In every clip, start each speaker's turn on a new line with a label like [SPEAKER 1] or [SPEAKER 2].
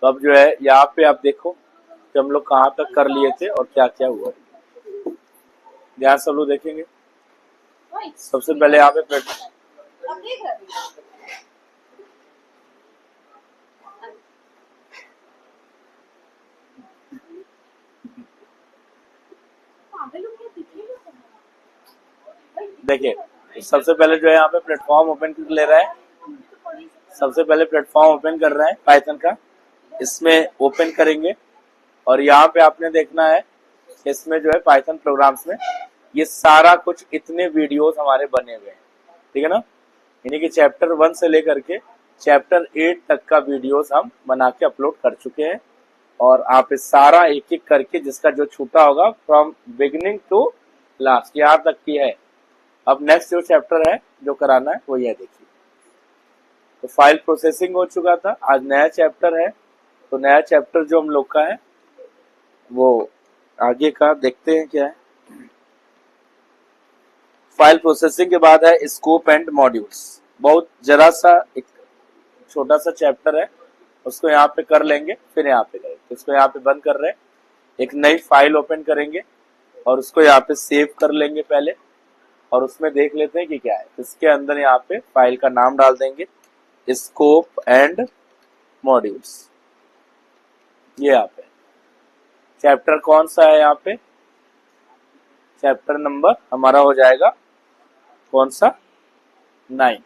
[SPEAKER 1] तो अब जो है यहाँ पे आप देखो कि हम लोग कहाँ तक कर लिए थे और क्या क्या हुआ। ध्यान सब लोग देखेंगे। सबसे पहले यहाँ पे देखिए, सबसे पहले जो है यहाँ पे प्लेटफॉर्म ओपन कर ले रहा है। सबसे पहले प्लेटफॉर्म ओपन कर रहा है पाइथन का, इसमें ओपन करेंगे और यहाँ पे आपने देखना है इसमें जो है पाइथन प्रोग्राम्स में ये सारा कुछ इतने वीडियोस हमारे बने हुए हैं, ठीक है ना। यानी कि चैप्टर 1 से लेकर के चैप्टर 8 तक का वीडियोस हम बना के अपलोड कर चुके हैं और आप इस सारा एक एक करके जिसका जो छूटा होगा फ्रॉम बिगिनिंग टू लास्ट यहाँ तक की है। अब नेक्स्ट जो चैप्टर है जो कराना है वो ये देखिए। तो फाइल प्रोसेसिंग हो चुका था, आज नया चैप्टर है। तो नया चैप्टर जो हम लोग का है वो आगे का देखते हैं क्या है। फाइल प्रोसेसिंग के बाद है स्कोप एंड मॉड्यूल्स। बहुत जरा सा एक छोटा सा चैप्टर है, उसको यहाँ पे कर लेंगे फिर यहाँ पे करेंगे। तो इसको यहाँ पे बंद कर रहे हैं, एक नई फाइल ओपन करेंगे और उसको यहाँ पे सेव कर लेंगे पहले और उसमें देख लेते हैं कि क्या है। इसके अंदर यहाँ पे फाइल का नाम डाल देंगे स्कोप एंड मॉड्यूल्स। ये यहाँ पे चैप्टर कौन सा है, यहाँ पे चैप्टर नंबर हमारा हो जाएगा कौन सा 9,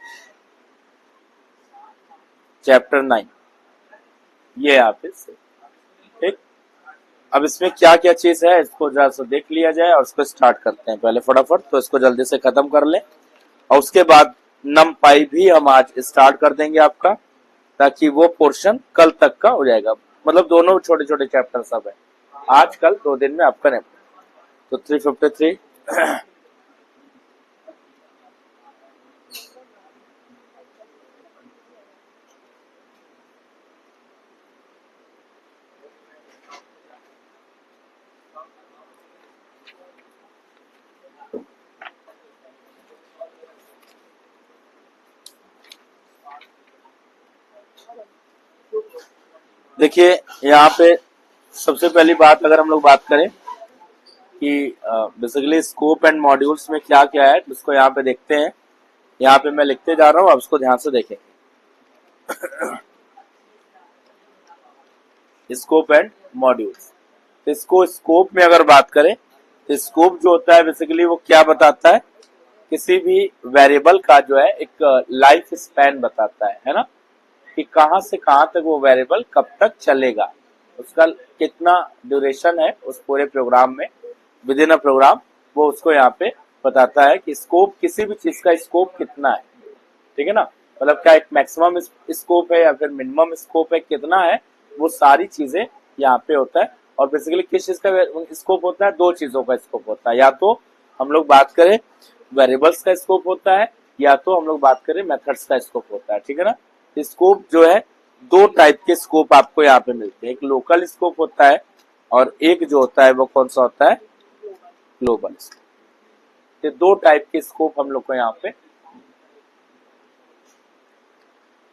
[SPEAKER 1] चैप्टर 9 ये यहाँ पे से। ठीक, अब इसमें क्या क्या चीज है इसको जरा सा देख लिया जाए और इसको स्टार्ट करते हैं पहले फटाफट। तो इसको जल्दी से खत्म कर लें और उसके बाद NumPy भी हम आज स्टार्ट कर देंगे आपका, ताकि वो पोर्शन कल तक का हो जाएगा। मतलब दोनों छोटे छोटे चैप्टर सब है, आज कल 2 दिन में आपका निपट। तो 353 देखिए यहाँ पे सबसे पहली बात अगर हम लोग बात करें कि बेसिकली स्कोप एंड मॉड्यूल्स में क्या क्या है, उसको यहाँ पे देखते हैं। यहाँ पे मैं लिखते जा रहा हूँ, आप उसको ध्यान से देखें। स्कोप एंड मॉड्यूल्स, इसको स्कोप में अगर बात करें तो स्कोप जो होता है बेसिकली वो क्या बताता है, किसी भी वेरिएबल का जो है एक लाइफ स्पैन बताता है ना, कि कहां से कहां तक वो वेरिएबल कब तक चलेगा, उसका कितना ड्यूरेशन है उस पूरे प्रोग्राम में विद इन अ प्रोग्राम, वो उसको यहाँ पे बताता है कि स्कोप किसी भी चीज का स्कोप कितना है। ठीक है ना, मतलब क्या एक मैक्सिमम स्कोप है या फिर मिनिमम स्कोप है, कितना है, वो सारी चीजें यहाँ पे होता है। और बेसिकली किस चीज का स्कोप होता है, 2 चीजों का स्कोप होता है, या तो हम लोग बात करें वेरिएबल्स का स्कोप होता है या तो हम लोग बात करें मेथड्स का स्कोप होता है। ठीक है ना, स्कोप जो है 2 टाइप के स्कोप आपको यहाँ पे मिलते हैं, एक लोकल स्कोप होता है और एक जो होता है वो कौन सा होता है, ग्लोबल स्कोप। ये 2 टाइप के स्कोप हम लोग को यहाँ पे।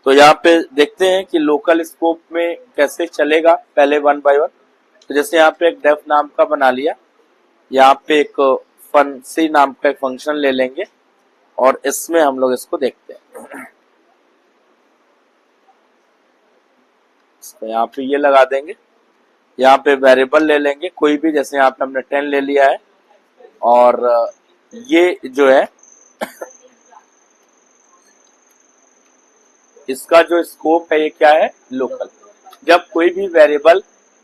[SPEAKER 1] तो यहाँ पे देखते हैं कि लोकल स्कोप में कैसे चलेगा, पहले 1 बाय 1। तो जैसे यहाँ पे एक डेफ नाम का बना लिया, यहाँ पे एक फंसी नाम का एक फंक्शन ले लेंगे और इसमें हम लोग इसको देखते हैं। इसको यहाँ पे ये लगा देंगे, यहाँ पे वेरिएबल ले लेंगे कोई भी, जैसे यहाँ पे हमने 10 ले लिया है और ये जो है इसका जो स्कोप है ये क्या है, लोकल। जब कोई भी वेरिएबल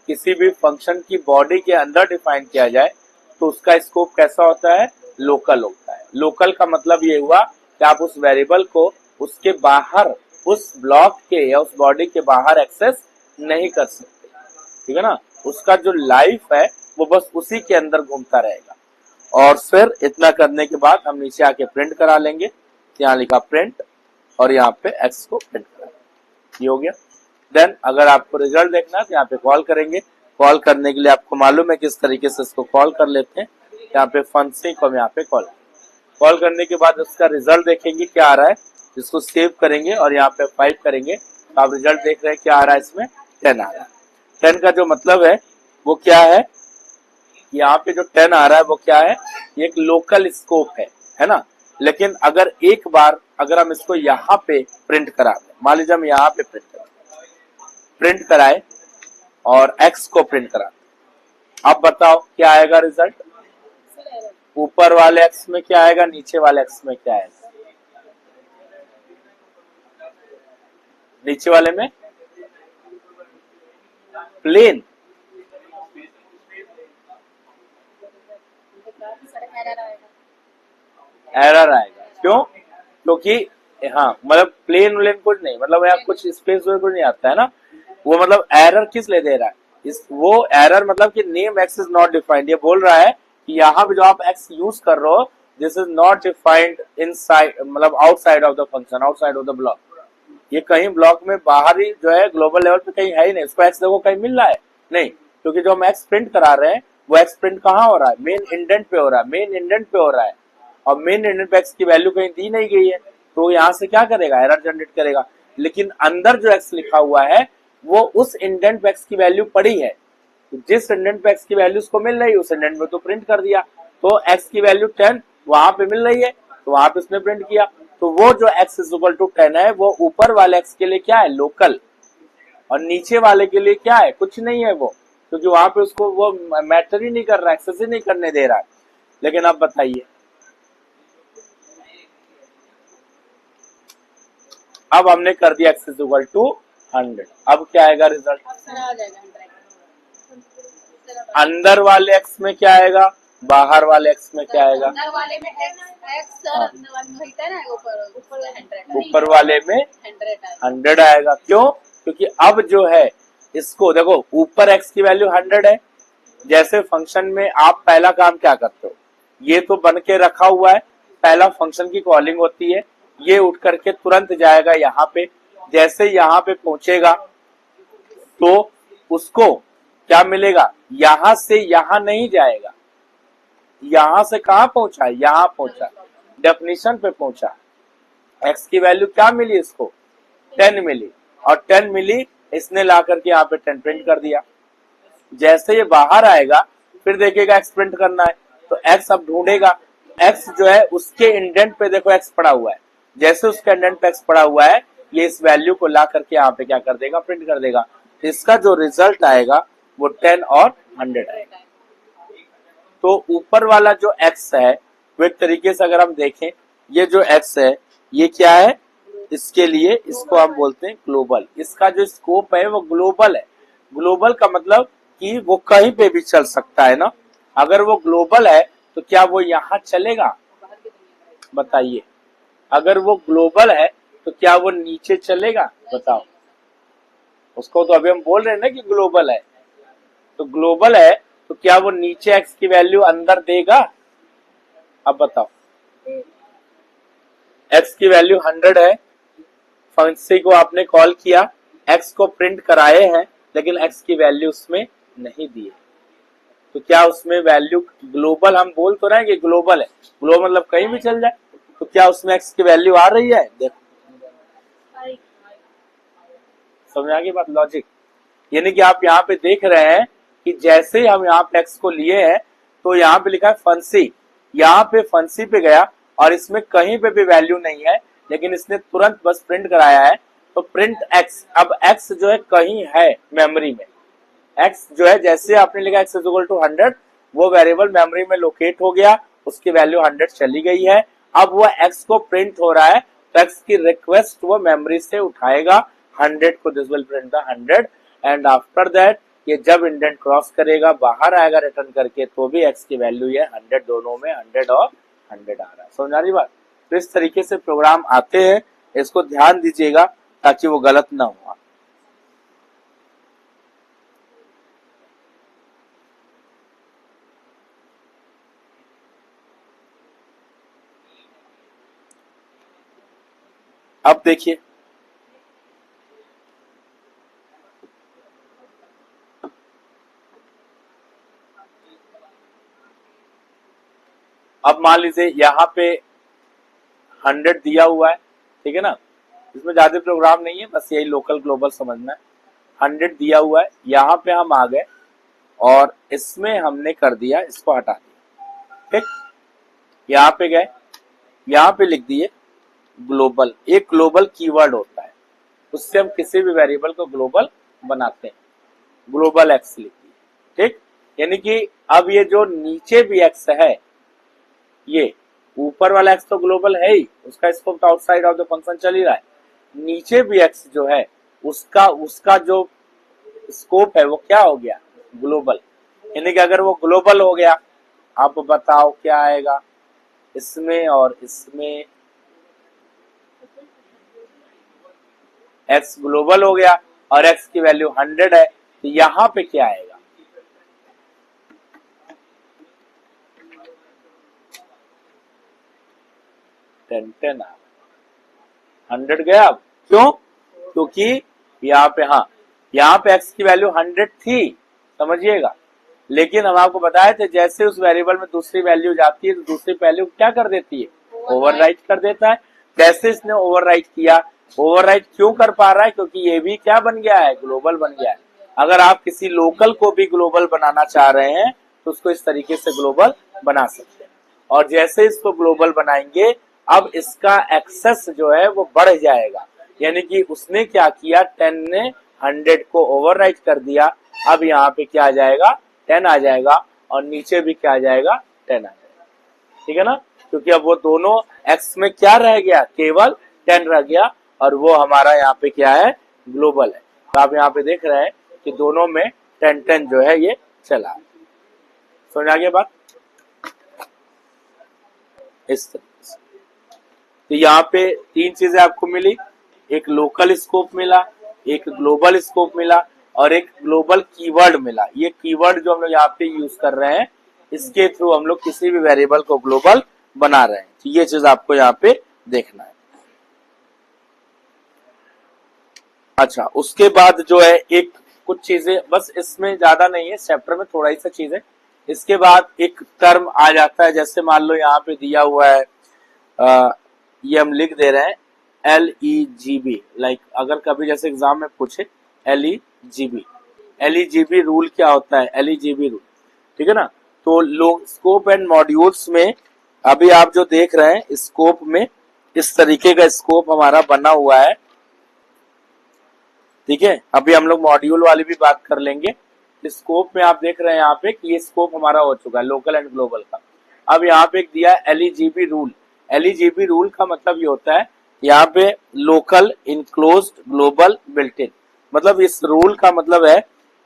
[SPEAKER 1] किसी भी फंक्शन की बॉडी के अंदर डिफाइन किया जाए तो उसका स्कोप कैसा होता है, लोकल होता है। लोकल का मतलब ये हुआ कि आप उस वेरिएबल को उसके बाहर, उस ब्लॉक के या उस बॉडी के बाहर एक्सेस नहीं कर सकते। ठीक है ना, उसका जो लाइफ है वो बस उसी के अंदर घूमता रहेगा। और फिर इतना करने के बाद हम नीचे आके प्रिंट करा लेंगे, यहाँ लिखा प्रिंट और यहाँ पे एक्स को प्रिंट करा, ये हो गया। देन अगर आपको रिजल्ट देखना है तो यहाँ पे कॉल करेंगे। कॉल करने के लिए आपको मालूम है किस तरीके से इसको कॉल कर लेते हैं। यहाँ पे फंक्शन को हम यहाँ पे कॉल करने के बाद उसका रिजल्ट देखेंगे क्या आ रहा है, इसको सेव करेंगे और यहाँ पे 5 करेंगे। तो आप रिजल्ट देख रहे हैं क्या आ रहा है इसमें, 10 आ रहा है। 10 का जो मतलब है वो क्या है, यहाँ पे जो 10 आ रहा है वो क्या है, ये एक लोकल स्कोप है ना। लेकिन अगर एक बार अगर हम इसको यहाँ पे प्रिंट करा दें, मान लीजिए हम यहाँ पे प्रिंट कराए और x को प्रिंट करा दें, अब बताओ क्या आएगा रिजल्ट, ऊपर वाले x में क्या आएगा, नीचे वाले x में क्या आएगा, नीचे वाले में प्लेन, एरर आएगा। क्यों, क्योंकि हाँ मतलब प्लेन व्लेन कुछ नहीं, मतलब यहाँ कुछ स्पेस कुछ नहीं आता है ना, वो मतलब एरर किस लिए दे रहा है, इस वो एरर मतलब कि name x is not defined, ये बोल रहा है कि यहाँ पे जो आप एक्स यूज कर रहे हो this is not defined inside, मतलब outside of the function, outside of the block, ये कहीं ब्लॉक में बाहर ही जो है ग्लोबल लेवल पे कहीं है ही नहीं, इसको एक्स देखो कहीं मिल रहा है नहीं, क्योंकि जो हम एक्स प्रिंट करा रहे हैं वो एक्स प्रिंट कहाँ हो रहा है, मेन इंडेंट पे हो रहा है, मेन इंडेंट पे हो रहा है, और मेन इंडेंट पे एक्स की वैल्यू कहीं दी नहीं गई है, तो यहाँ से क्या करेगा, एरर जनरेट करेगा। लेकिन अंदर जो एक्स लिखा हुआ है वो उस इंडेंट पे एक्स की वैल्यू पड़ी है, तो जिस इंडेंट पे एक्स की वैल्यू उसको मिल रही है उस इंडेंट में तो प्रिंट कर दिया, तो एक्स की वैल्यू 10 वहां पे मिल रही है तो वहां पे उसने प्रिंट किया, तो वो जो x इज इक्वल टू 10 है वो ऊपर वाले x के लिए क्या है, लोकल, और नीचे वाले के लिए क्या है, कुछ नहीं है वो, क्योंकि वहां पे उसको वो मैटर ही नहीं कर रहा है, एक्सेस ही नहीं करने दे रहा है। लेकिन अब बताइए, अब हमने कर दिया x इज इक्वल टू 100, अब क्या आएगा रिजल्ट, अंदर वाले x में क्या आएगा, बाहर वाले x में क्या आएगा,
[SPEAKER 2] अंदर वाले में
[SPEAKER 1] ऊपर वाले में 100 आएगा। क्यों, क्योंकि अब जो है इसको देखो ऊपर x की वैल्यू 100 है, जैसे फंक्शन में आप पहला काम क्या करते हो, ये तो बन के रखा हुआ है, पहला फंक्शन की कॉलिंग होती है, ये उठ करके तुरंत जाएगा यहाँ पे, जैसे यहाँ पे पहुंचेगा तो उसको क्या मिलेगा, यहां से यहां नहीं जाएगा, यहां से कहां पहुंचा, यहां पहुंचा, डेफिनेशन पे पहुंचा, एक्स की वैल्यू क्या मिली इसको, 10 मिली, और 10 मिली इसने ला करके यहाँ पे 10 प्रिंट कर दिया। जैसे ये बाहर आएगा फिर देखेगा एक्स प्रिंट करना है, तो एक्स अब ढूंढेगा, एक्स जो है उसके इंडेंट पे देखो एक्स पड़ा हुआ है, जैसे उसका इंडेंट पे एक्स पड़ा हुआ है ये इस वैल्यू को ला करके यहाँ पे क्या कर देगा, प्रिंट कर देगा, इसका जो रिजल्ट आएगा वो 10 और 100 आएगा। तो ऊपर वाला जो एक्स है वो एक तरीके से अगर हम देखें, ये जो एक्स है ये क्या है, इसके लिए इसको हम बोलते हैं ग्लोबल, इसका जो स्कोप है वो ग्लोबल है। ग्लोबल का मतलब कि वो कहीं पे भी चल सकता है ना, अगर वो ग्लोबल है तो क्या वो यहाँ चलेगा, बताइए, अगर वो ग्लोबल है तो क्या वो नीचे चलेगा, बताओ, उसको तो अभी हम बोल रहे हैं ना कि ग्लोबल है, तो ग्लोबल है तो क्या वो नीचे एक्स की वैल्यू अंदर देगा, अब बताओ, एक्स की वैल्यू 100 है, फंक्शन को आपने कॉल किया, एक्स को प्रिंट कराए हैं लेकिन एक्स की वैल्यू उसमें नहीं दी है, तो क्या उसमें वैल्यू ग्लोबल, हम बोल तो रहे हैं कि ग्लोबल है, ग्लोबल मतलब कहीं भी चल जाए, तो क्या उसमें एक्स की वैल्यू आ रही है, देखो समझ आ गई बात, लॉजिक, यानी कि आप यहाँ पे देख रहे हैं कि जैसे हम यहाँ पे एक्स को लिए हैं तो यहाँ पे लिखा है फंसी, यहाँ पे फंसी पे गया और इसमें कहीं पे भी वैल्यू नहीं है, लेकिन इसने तुरंत बस प्रिंट कराया है, तो प्रिंट एक्स, अब एक्स जो है कहीं है मेमोरी में, एक्स जो है जैसे आपने लिखा एक्स इज इक्वल टू 100 वो वेरिएबल मेमोरी में लोकेट हो गया, उसकी वैल्यू 100 चली गई है, अब वो एक्स को प्रिंट हो रहा है तो एक्स की रिक्वेस्ट वो मेमोरी से उठाएगा 100 को, this will print the 100 and after that ये जब इंडेंट क्रॉस करेगा बाहर आएगा रिटर्न करके तो भी एक्स की वैल्यू ये 100, दोनों में 100 और 100 आ रहा है, समझ आ रही बात। तो इस तरीके से प्रोग्राम आते हैं, इसको ध्यान दीजिएगा ताकि वो गलत ना हो। अब देखिए, अब मान लीजिए यहाँ पे 100 दिया हुआ है, ठीक है ना, इसमें ज्यादा प्रोग्राम नहीं है, बस यही लोकल ग्लोबल समझना है, 100 दिया हुआ है, यहाँ पे हम आ गए और इसमें हमने कर दिया, इसको हटा दिया। ठीक, यहाँ पे गए, यहाँ पे लिख दिए ग्लोबल। एक ग्लोबल कीवर्ड होता है, उससे हम किसी भी वेरिएबल को ग्लोबल बनाते हैं। ग्लोबल एक्स लिख दिए। ठीक, यानी कि अब ये जो नीचे भी एक्स है, ये ऊपर वाला एक्स तो ग्लोबल है ही, उसका स्कोप तो आउटसाइड ऑफ द फंक्शन चल ही रहा है। नीचे भी एक्स जो है उसका उसका जो स्कोप है वो क्या हो गया, ग्लोबल। यानी कि अगर वो ग्लोबल हो गया, आप बताओ क्या आएगा इसमें और इसमें। एक्स ग्लोबल हो गया और एक्स की वैल्यू 100 है, तो यहां पे क्या आएगा, टेन 100 गया। अब क्यों, क्योंकि यहाँ पे, हाँ यहाँ पे एक्स की वैल्यू 100 थी, समझिएगा। लेकिन हम आपको बताए थे जैसे उस वेरिएबल में दूसरी वैल्यू जाती है तो दूसरी वैल्यू क्या कर देती है, ओवरराइट कर देता है। कैसे इसने ओवरराइट किया, ओवरराइट क्यों कर पा रहा है, क्योंकि ये भी क्या बन गया है, ग्लोबल बन गया है। अगर आप किसी लोकल को भी ग्लोबल बनाना चाह रहे हैं तो उसको इस तरीके से ग्लोबल बना सकते हैं। और जैसे इसको ग्लोबल बनाएंगे, अब इसका एक्सेस जो है वो बढ़ जाएगा। यानी कि उसने क्या किया, 10 ने 100 को ओवरराइट कर दिया। अब यहाँ पे क्या आ जाएगा, 10 आ जाएगा और नीचे भी क्या आ जाएगा, 10 आ जाएगा। ठीक है ना, क्योंकि अब वो दोनों एक्स में क्या रह गया, केवल 10 रह गया और वो हमारा यहाँ पे क्या है, ग्लोबल है। तो आप यहाँ पे देख रहे हैं कि दोनों में 10 जो है ये चला। समझ आ गया बात, इस तरीके से। तो यहाँ पे तीन चीजें आपको मिली, एक लोकल स्कोप मिला, एक ग्लोबल स्कोप मिला और एक ग्लोबल कीवर्ड मिला। ये कीवर्ड जो हम लोग यहाँ पे यूज कर रहे हैं, इसके थ्रू हम लोग किसी भी वेरिएबल को ग्लोबल बना रहे हैं। तो ये चीज आपको यहाँ पे देखना है। अच्छा, उसके बाद जो है एक कुछ चीजें, बस इसमें ज्यादा नहीं है, चैप्टर में थोड़ा ही सा चीज है। इसके बाद एक टर्म आ जाता है, जैसे मान लो यहाँ पे दिया हुआ है, ये हम लिख दे रहे हैं LEGB। लाइक अगर कभी जैसे एग्जाम में पूछे LEGB, LEGB रूल क्या होता है, LEGB रूल, ठीक है ना। तो लोग स्कोप एंड मॉड्यूल्स में अभी आप जो देख रहे हैं, स्कोप में इस तरीके का स्कोप हमारा बना हुआ है। ठीक है, अभी हम लोग मॉड्यूल वाली भी बात कर लेंगे। स्कोप में आप देख रहे हैं यहाँ पे कि ये स्कोप हमारा हो चुका है लोकल एंड ग्लोबल का। अब यहाँ पे एक दिया है LEGB रूल। LEGB रूल का मतलब ये होता है, यहाँ पे local, enclosed, global, built in. मतलब इस रूल का मतलब है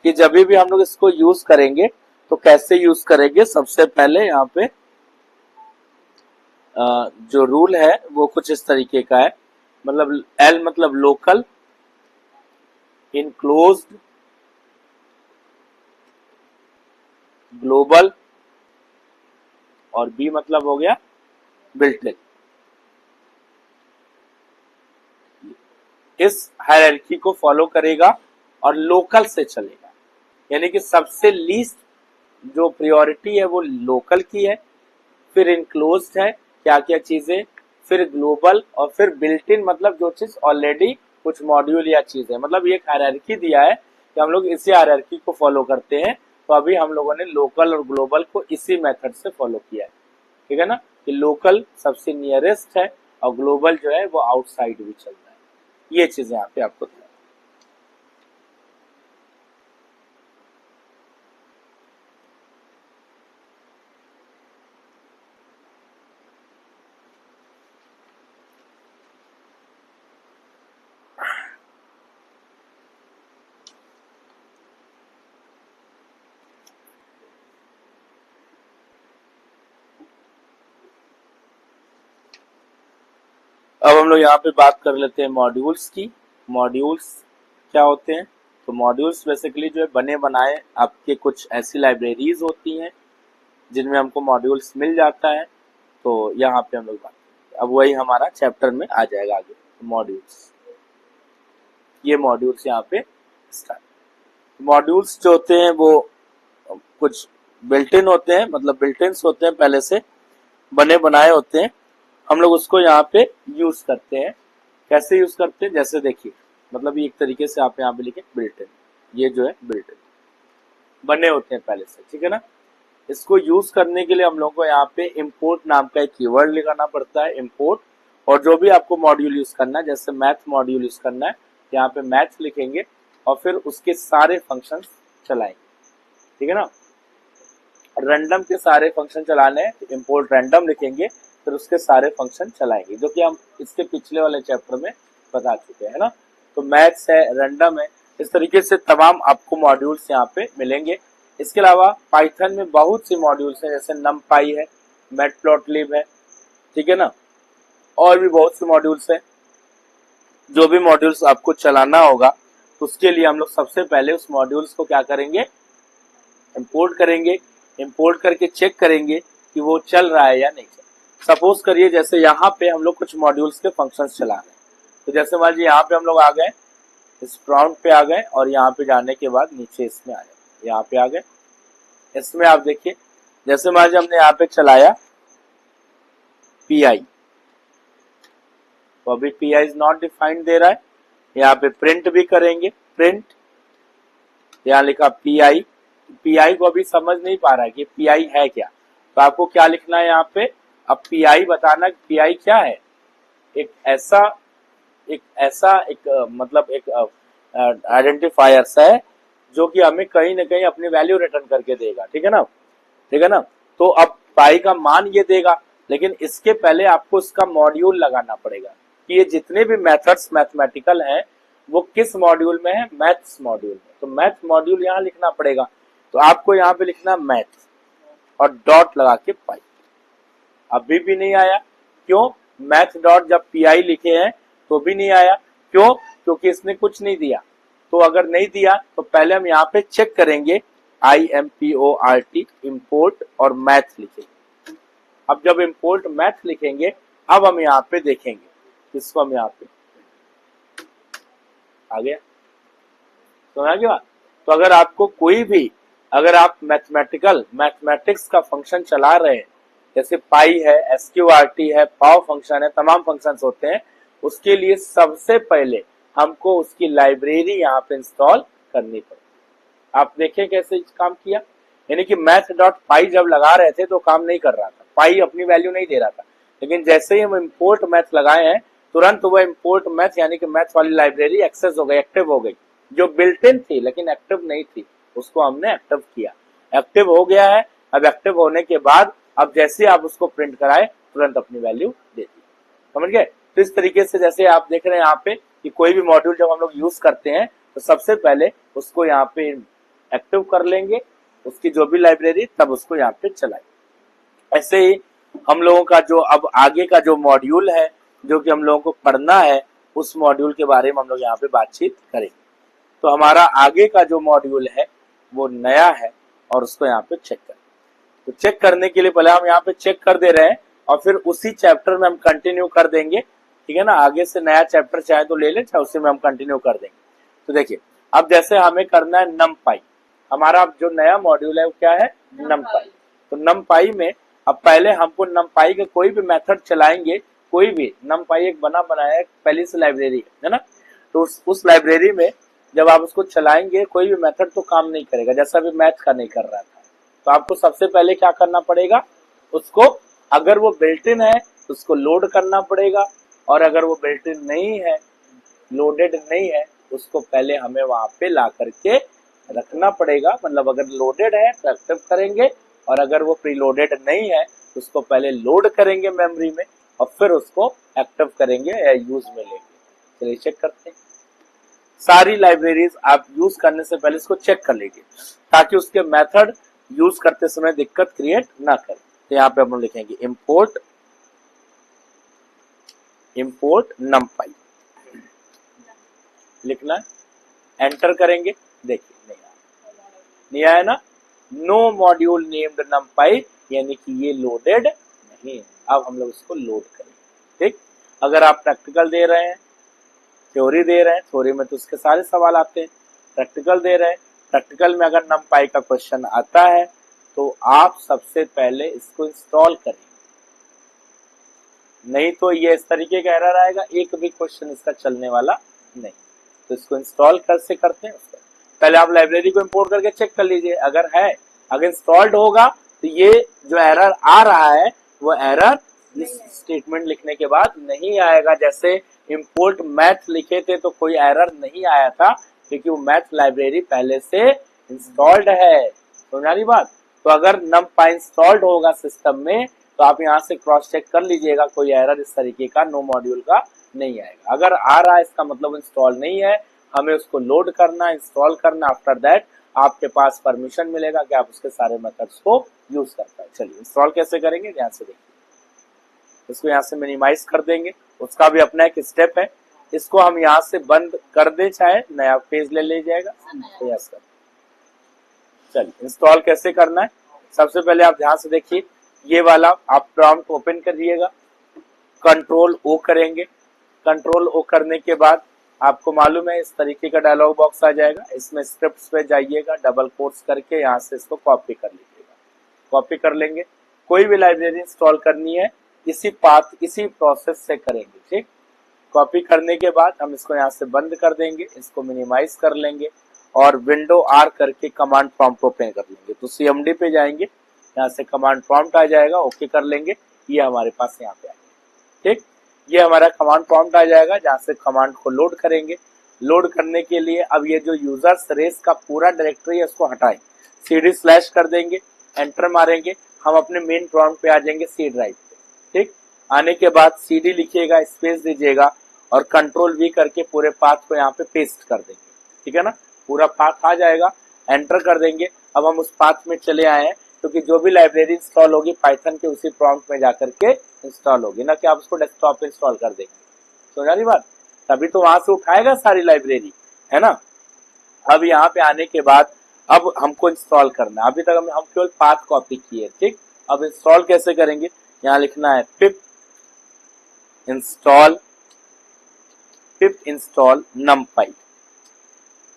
[SPEAKER 1] कि जब भी हम लोग इसको यूज करेंगे तो कैसे यूज करेंगे। सबसे पहले यहाँ पे जो रूल है वो कुछ इस तरीके का है, मतलब L मतलब लोकल, इनक्लोज्ड, ग्लोबल और B मतलब हो गया बिल्ट इन। इस हायरार्की को फॉलो करेगा और लोकल से चलेगा। यानी कि सबसे लीस्ट जो प्रायोरिटी है वो लोकल की है, फिर इनक्लोज्ड है क्या क्या चीजें, फिर ग्लोबल और फिर बिल्ट इन, मतलब जो चीज ऑलरेडी कुछ मॉड्यूल या चीज है। मतलब ये हायरार्की दिया है कि हम लोग इसी हायरार्की को फॉलो करते हैं। तो अभी हम लोगों ने लोकल और ग्लोबल को इसी मेथड से फॉलो किया है। ठीक है ना, कि लोकल सबसे नियरेस्ट है और ग्लोबल जो है वो आउटसाइड भी चल रहा है। ये चीजें यहाँ पे आपको अब हम लोग यहाँ पे बात कर लेते हैं मॉड्यूल्स की। मॉड्यूल्स क्या होते हैं, तो मॉड्यूल्स बेसिकली जो है बने बनाए आपके कुछ ऐसी लाइब्रेरीज होती हैं जिनमें हमको मॉड्यूल्स मिल जाता है। तो यहाँ पे हम लोग बात, अब वही हमारा चैप्टर में आ जाएगा आगे, मॉड्यूल्स। ये मॉड्यूल्स यहाँ पे स्टार्ट। मॉड्यूल्स जो होते हैं वो कुछ बिल्ट इन होते हैं, मतलब बिल्ट इन होते हैं, पहले से बने बनाए होते हैं। हम लोग उसको यहाँ पे यूज करते हैं। कैसे यूज करते हैं, जैसे देखिए, मतलब एक तरीके से आप यहाँ पे लिखे बिल्ट इन। ये जो है बिल्ट इन बने होते हैं पहले से, ठीक है ना। इसको यूज करने के लिए हम लोगों को यहाँ पे इम्पोर्ट नाम का एक कीवर्ड लगाना पड़ता है, इम्पोर्ट। और जो भी आपको मॉड्यूल यूज करना है, जैसे मैथ मॉड्यूल यूज करना है, यहाँ पे मैथ लिखेंगे और फिर उसके सारे फंक्शंस चलाएंगे, ठीक है ना। रैंडम के सारे फंक्शन चलाने हैं, इम्पोर्ट रैंडम लिखेंगे, फिर उसके सारे फंक्शन चलाएंगे, जो कि हम इसके पिछले वाले चैप्टर में बता चुके हैं ना। तो मैथ्स है, रैंडम है, इस तरीके से तमाम आपको मॉड्यूल्स यहाँ पे मिलेंगे। इसके अलावा पाइथन में बहुत सी मॉड्यूल्स हैं, जैसे numpy है, मैटप्लॉटलिब है, ठीक है ना, और भी बहुत से मॉड्यूल्स हैं। जो भी मॉड्यूल्स आपको चलाना होगा उसके लिए हम लोग सबसे पहले उस मॉड्यूल्स को क्या करेंगे, इंपोर्ट करेंगे। इंपोर्ट करके चेक करेंगे कि वो चल रहा है या नहीं चल। सपोज करिए जैसे यहाँ पे हम लोग कुछ मॉड्यूल्स के फंक्शंस चला रहे हैं, तो जैसे मान लीजिए यहाँ पे हम लोग आ गए, इस प्रॉम्प्ट पे आ गए और यहाँ पे जाने के बाद नीचे इसमें आ गए, यहाँ पे आ गए। इसमें आप देखिए, जैसे मान लीजिए हमने यहाँ पे चलाया PI, तो अभी PI इज नॉट डिफाइंड दे रहा है। यहाँ पे प्रिंट भी करेंगे, प्रिंट, यहाँ लिखा PI को अभी समझ नहीं पा रहा है कि PI है क्या, तो आपको क्या लिखना है यहाँ पे, अब PI बताना PI क्या है। एक ऐसा मतलब एक आइडेंटिफायर्स है जो कि हमें कहीं ना कहीं अपनी वैल्यू रिटर्न करके देगा, ठीक है ना, ठीक है ना। तो अब पाई का मान ये देगा, लेकिन इसके पहले आपको इसका मॉड्यूल लगाना पड़ेगा कि ये जितने भी मेथड्स मैथमेटिकल हैं वो किस मॉड्यूल में है, मैथ्स मॉड्यूल में। तो मैथ मॉड्यूल यहाँ लिखना पड़ेगा, तो आपको यहाँ पे लिखना मैथ और डॉट लगा के पाई। अभी भी नहीं आया, क्यों, मैथ डॉट जब PI लिखे हैं तो भी नहीं आया, क्यों, क्योंकि इसने कुछ नहीं दिया। तो अगर नहीं दिया तो पहले हम यहाँ पे चेक करेंगे, IMPORT इम्पोर्ट और मैथ लिखेंगे। अब जब इम्पोर्ट मैथ लिखेंगे, अब हम यहाँ पे देखेंगे, इसको हम यहाँ पे आ गया, समझ गया। तो अगर आपको कोई भी, अगर आप मैथमेटिक्स का फंक्शन चला रहे हैं, जैसे पाई है, SQRT है, पाव फंक्शन है, तमाम फंक्शंस होते हैं, उसके लिए सबसे पहले हमको उसकी लाइब्रेरी यहाँ पे इंस्टॉल करनी पड़ेगी। आप देखें कैसे काम किया, यानी कि मैथ डॉट पाई जब लगा रहे थे तो काम नहीं कर रहा था, पाई अपनी वैल्यू नहीं दे रहा था, लेकिन जैसे ही हम इम्पोर्ट मैथ लगाए हैं तुरंत वो इम्पोर्ट मैथ यानी कि मैथ वाली लाइब्रेरी एक्सेस हो गई, एक्टिव हो गई। जो बिल्ट इन थी लेकिन एक्टिव नहीं थी, उसको हमने एक्टिव किया, एक्टिव हो गया है। अब एक्टिव होने के बाद अब जैसे आप उसको प्रिंट कराए तुरंत अपनी वैल्यू दे दी, समझ गए। तो इस तरीके से जैसे आप देख रहे हैं यहाँ पे कि कोई भी मॉड्यूल जब हम लोग यूज करते हैं तो सबसे पहले उसको यहाँ पे एक्टिव कर लेंगे, उसकी जो भी लाइब्रेरी, तब उसको यहाँ पे चलाएं। ऐसे ही हम लोगों का जो अब आगे का जो मॉड्यूल है जो कि हम लोगों को पढ़ना है, उस मॉड्यूल के बारे में हम लोग यहाँ पे बातचीत करेंगे। तो हमारा आगे का जो मॉड्यूल है वो नया है और उसको यहाँ पे चेक करें। तो चेक करने के लिए पहले हम यहाँ पे चेक कर दे रहे हैं और फिर उसी चैप्टर में हम कंटिन्यू कर देंगे, ठीक है ना। आगे से नया चैप्टर चाहे तो ले लें, चाहे उसी में हम कंटिन्यू कर देंगे। तो देखिए, अब जैसे हमें करना है numpy, हमारा जो नया मॉड्यूल है वो क्या है, numpy। तो numpy में अब पहले हमको numpy के कोई भी मेथड चलाएंगे, कोई भी numpy एक बनाया है पहली से लाइब्रेरी है ना, तो उस लाइब्रेरी में जब आप उसको चलाएंगे कोई भी मेथड तो काम नहीं करेगा, जैसा भी मैथ का नहीं कर रहा था। तो आपको सबसे पहले क्या करना पड़ेगा, उसको, अगर वो बिल्ट इन है तो उसको लोड करना पड़ेगा, और अगर वो बिल्ट इन नहीं है, लोडेड नहीं है, उसको पहले हमें वहां पे ला करके रखना पड़ेगा। मतलब अगर लोडेड है तो एक्टिव करेंगे, और अगर वो प्रीलोडेड नहीं है तो उसको पहले लोड करेंगे मेमोरी में और फिर उसको एक्टिव करेंगे या यूज में लेंगे। चलिए चेक करते हैं। सारी लाइब्रेरीज आप यूज करने से पहले इसको चेक कर लीजिए ताकि उसके मेथड यूज करते समय दिक्कत क्रिएट ना करे। तो यहाँ पे हम लिखेंगे इम्पोर्ट numpy, लिखना है, एंटर करेंगे, देखिए नहीं आया ना, नो मॉड्यूल नेम्ड numpy, यानी कि ये लोडेड नहीं है। अब हम लोग इसको लोड करेंगे, ठीक। अगर आप प्रैक्टिकल दे रहे हैं, थ्योरी दे रहे हैं, थ्योरी में तो उसके सारे सवाल आते हैं, प्रैक्टिकल दे रहे हैं, प्रैक्टिकल में अगर numpy का क्वेश्चन आता है तो आप सबसे पहले इसको इंस्टॉल करें, नहीं तो ये इस तरीके का एरर आएगा, एक भी क्वेश्चन इसका चलने वाला नहीं। तो इसको इंस्टॉल कैसे करते हैं, पहले आप लाइब्रेरी को इंपोर्ट करके चेक कर लीजिए, अगर है, अगर इंस्टॉल्ड होगा तो ये जो एरर आ रहा है वो एरर इस स्टेटमेंट लिखने के बाद नहीं आएगा। जैसे इंपोर्ट मैथ लिखे थे तो कोई एरर नहीं आया था क्योंकि वो मैथ लाइब्रेरी पहले से इंस्टॉल्ड है। समझारी बात। तो अगर numpy इंस्टॉल्ड होगा सिस्टम में तो आप यहाँ से क्रॉस चेक कर लीजिएगा, कोई एरर इस तरीके का नो मॉड्यूल का नहीं आएगा। अगर आ रहा है इसका मतलब इंस्टॉल नहीं है, हमें उसको लोड करना, इंस्टॉल करना। आफ्टर दैट आपके पास परमिशन मिलेगा कि आप उसके सारे मेथड्स को यूज कर पाए। चलिए इंस्टॉल कैसे करेंगे ध्यान से देखिए। इसको यहाँ से मिनिमाइज कर देंगे, उसका भी अपना एक स्टेप है। इसको हम यहाँ से बंद कर दे, चाहे नया पेज ले जाएगा तो यस कर। चलिए इंस्टॉल कैसे करना है, सबसे पहले आप ध्यान से देखिए, ये वाला आप प्रॉम्प्ट ओपन करिएगा, कंट्रोल ओ करेंगे। कंट्रोल ओ करने के बाद आपको मालूम है इस तरीके का डायलॉग बॉक्स आ जाएगा। इसमें स्क्रिप्ट्स पे जाइएगा, डबल कोट्स करके यहाँ से इसको कॉपी कर लीजिएगा। कॉपी कर लेंगे, कोई भी लाइब्रेरी इंस्टॉल करनी है इसी पाथ इसी प्रोसेस से करेंगे, ठीक। कॉपी करने के बाद हम इसको यहाँ से बंद कर देंगे, इसको मिनिमाइज कर लेंगे और विंडो आर करके कमांड प्रॉम्प्ट ओपन कर लेंगे। तो सीएमडी पे जाएंगे, यहाँ से कमांड प्रॉम्प्ट आ जाएगा, ओके कर लेंगे। ये हमारे पास यहाँ पे आ गया, ठीक। ये हमारा कमांड प्रॉम्प्ट आ जाएगा, जहाँ से कमांड को लोड करेंगे। लोड करने के लिए अब ये जो यूजर्स रेस का पूरा डायरेक्टरी है उसको हटाएं, सीडी स्लैश कर देंगे, एंटर मारेंगे, हम अपने मेन प्रॉम्प्ट पे आ जाएंगे सी ड्राइव पे, ठीक। आने के बाद सीडी लिखिएगा, स्पेस दीजिएगा और कंट्रोल वी करके पूरे पाथ को यहाँ पे पेस्ट कर देंगे, ठीक है ना। पूरा पाथ आ जाएगा, एंटर कर देंगे। अब हम उस पाथ में चले आए हैं क्योंकि जो भी लाइब्रेरी इंस्टॉल होगी पाइथन के उसी प्रॉम्प्ट में जाकर के इंस्टॉल होगी, ना कि आप उसको डेस्कटॉप पे इंस्टॉल कर देंगे। समझ रही बात, तभी तो वहां से उठाएगा सारी लाइब्रेरी, है ना। अब यहाँ पे आने के बाद अब हमको इंस्टॉल करना है। अभी तक हम केवल पाथ कॉपी किए, ठीक। अब इंस्टॉल कैसे करेंगे, यहाँ लिखना है पिप इंस्टॉल numpy,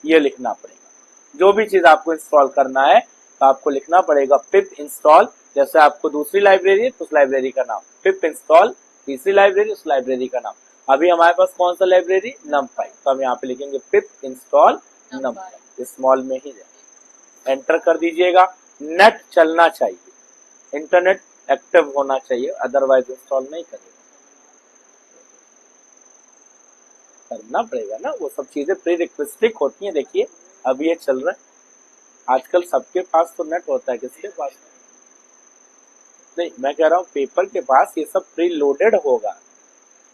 [SPEAKER 1] ये लिखना पड़ेगा। जो भी चीज आपको इंस्टॉल करना है तो आपको लिखना पड़ेगा पिप इंस्टॉल। जैसे आपको दूसरी लाइब्रेरी है तो उस लाइब्रेरी का नाम, पिप इंस्टॉल तीसरी लाइब्रेरी उस लाइब्रेरी का नाम। अभी हमारे पास कौन सा लाइब्रेरी, numpy, तो हम यहाँ पे लिखेंगे पिप इंस्टॉल numpy, स्मॉल में ही जाए, एंटर कर दीजिएगा। नेट चलना चाहिए, इंटरनेट एक्टिव होना चाहिए, अदरवाइज इंस्टॉल नहीं करेगा। करना पड़ेगा ना, वो सब चीजें प्री रिक्वेस्टिक होती हैं। देखिए अब ये चल रहा है, आजकल सबके पास तो नेट होता है, किसके पास नहीं। मैं कह रहा हूँ पेपर के पास ये सब प्री लोडेड होगा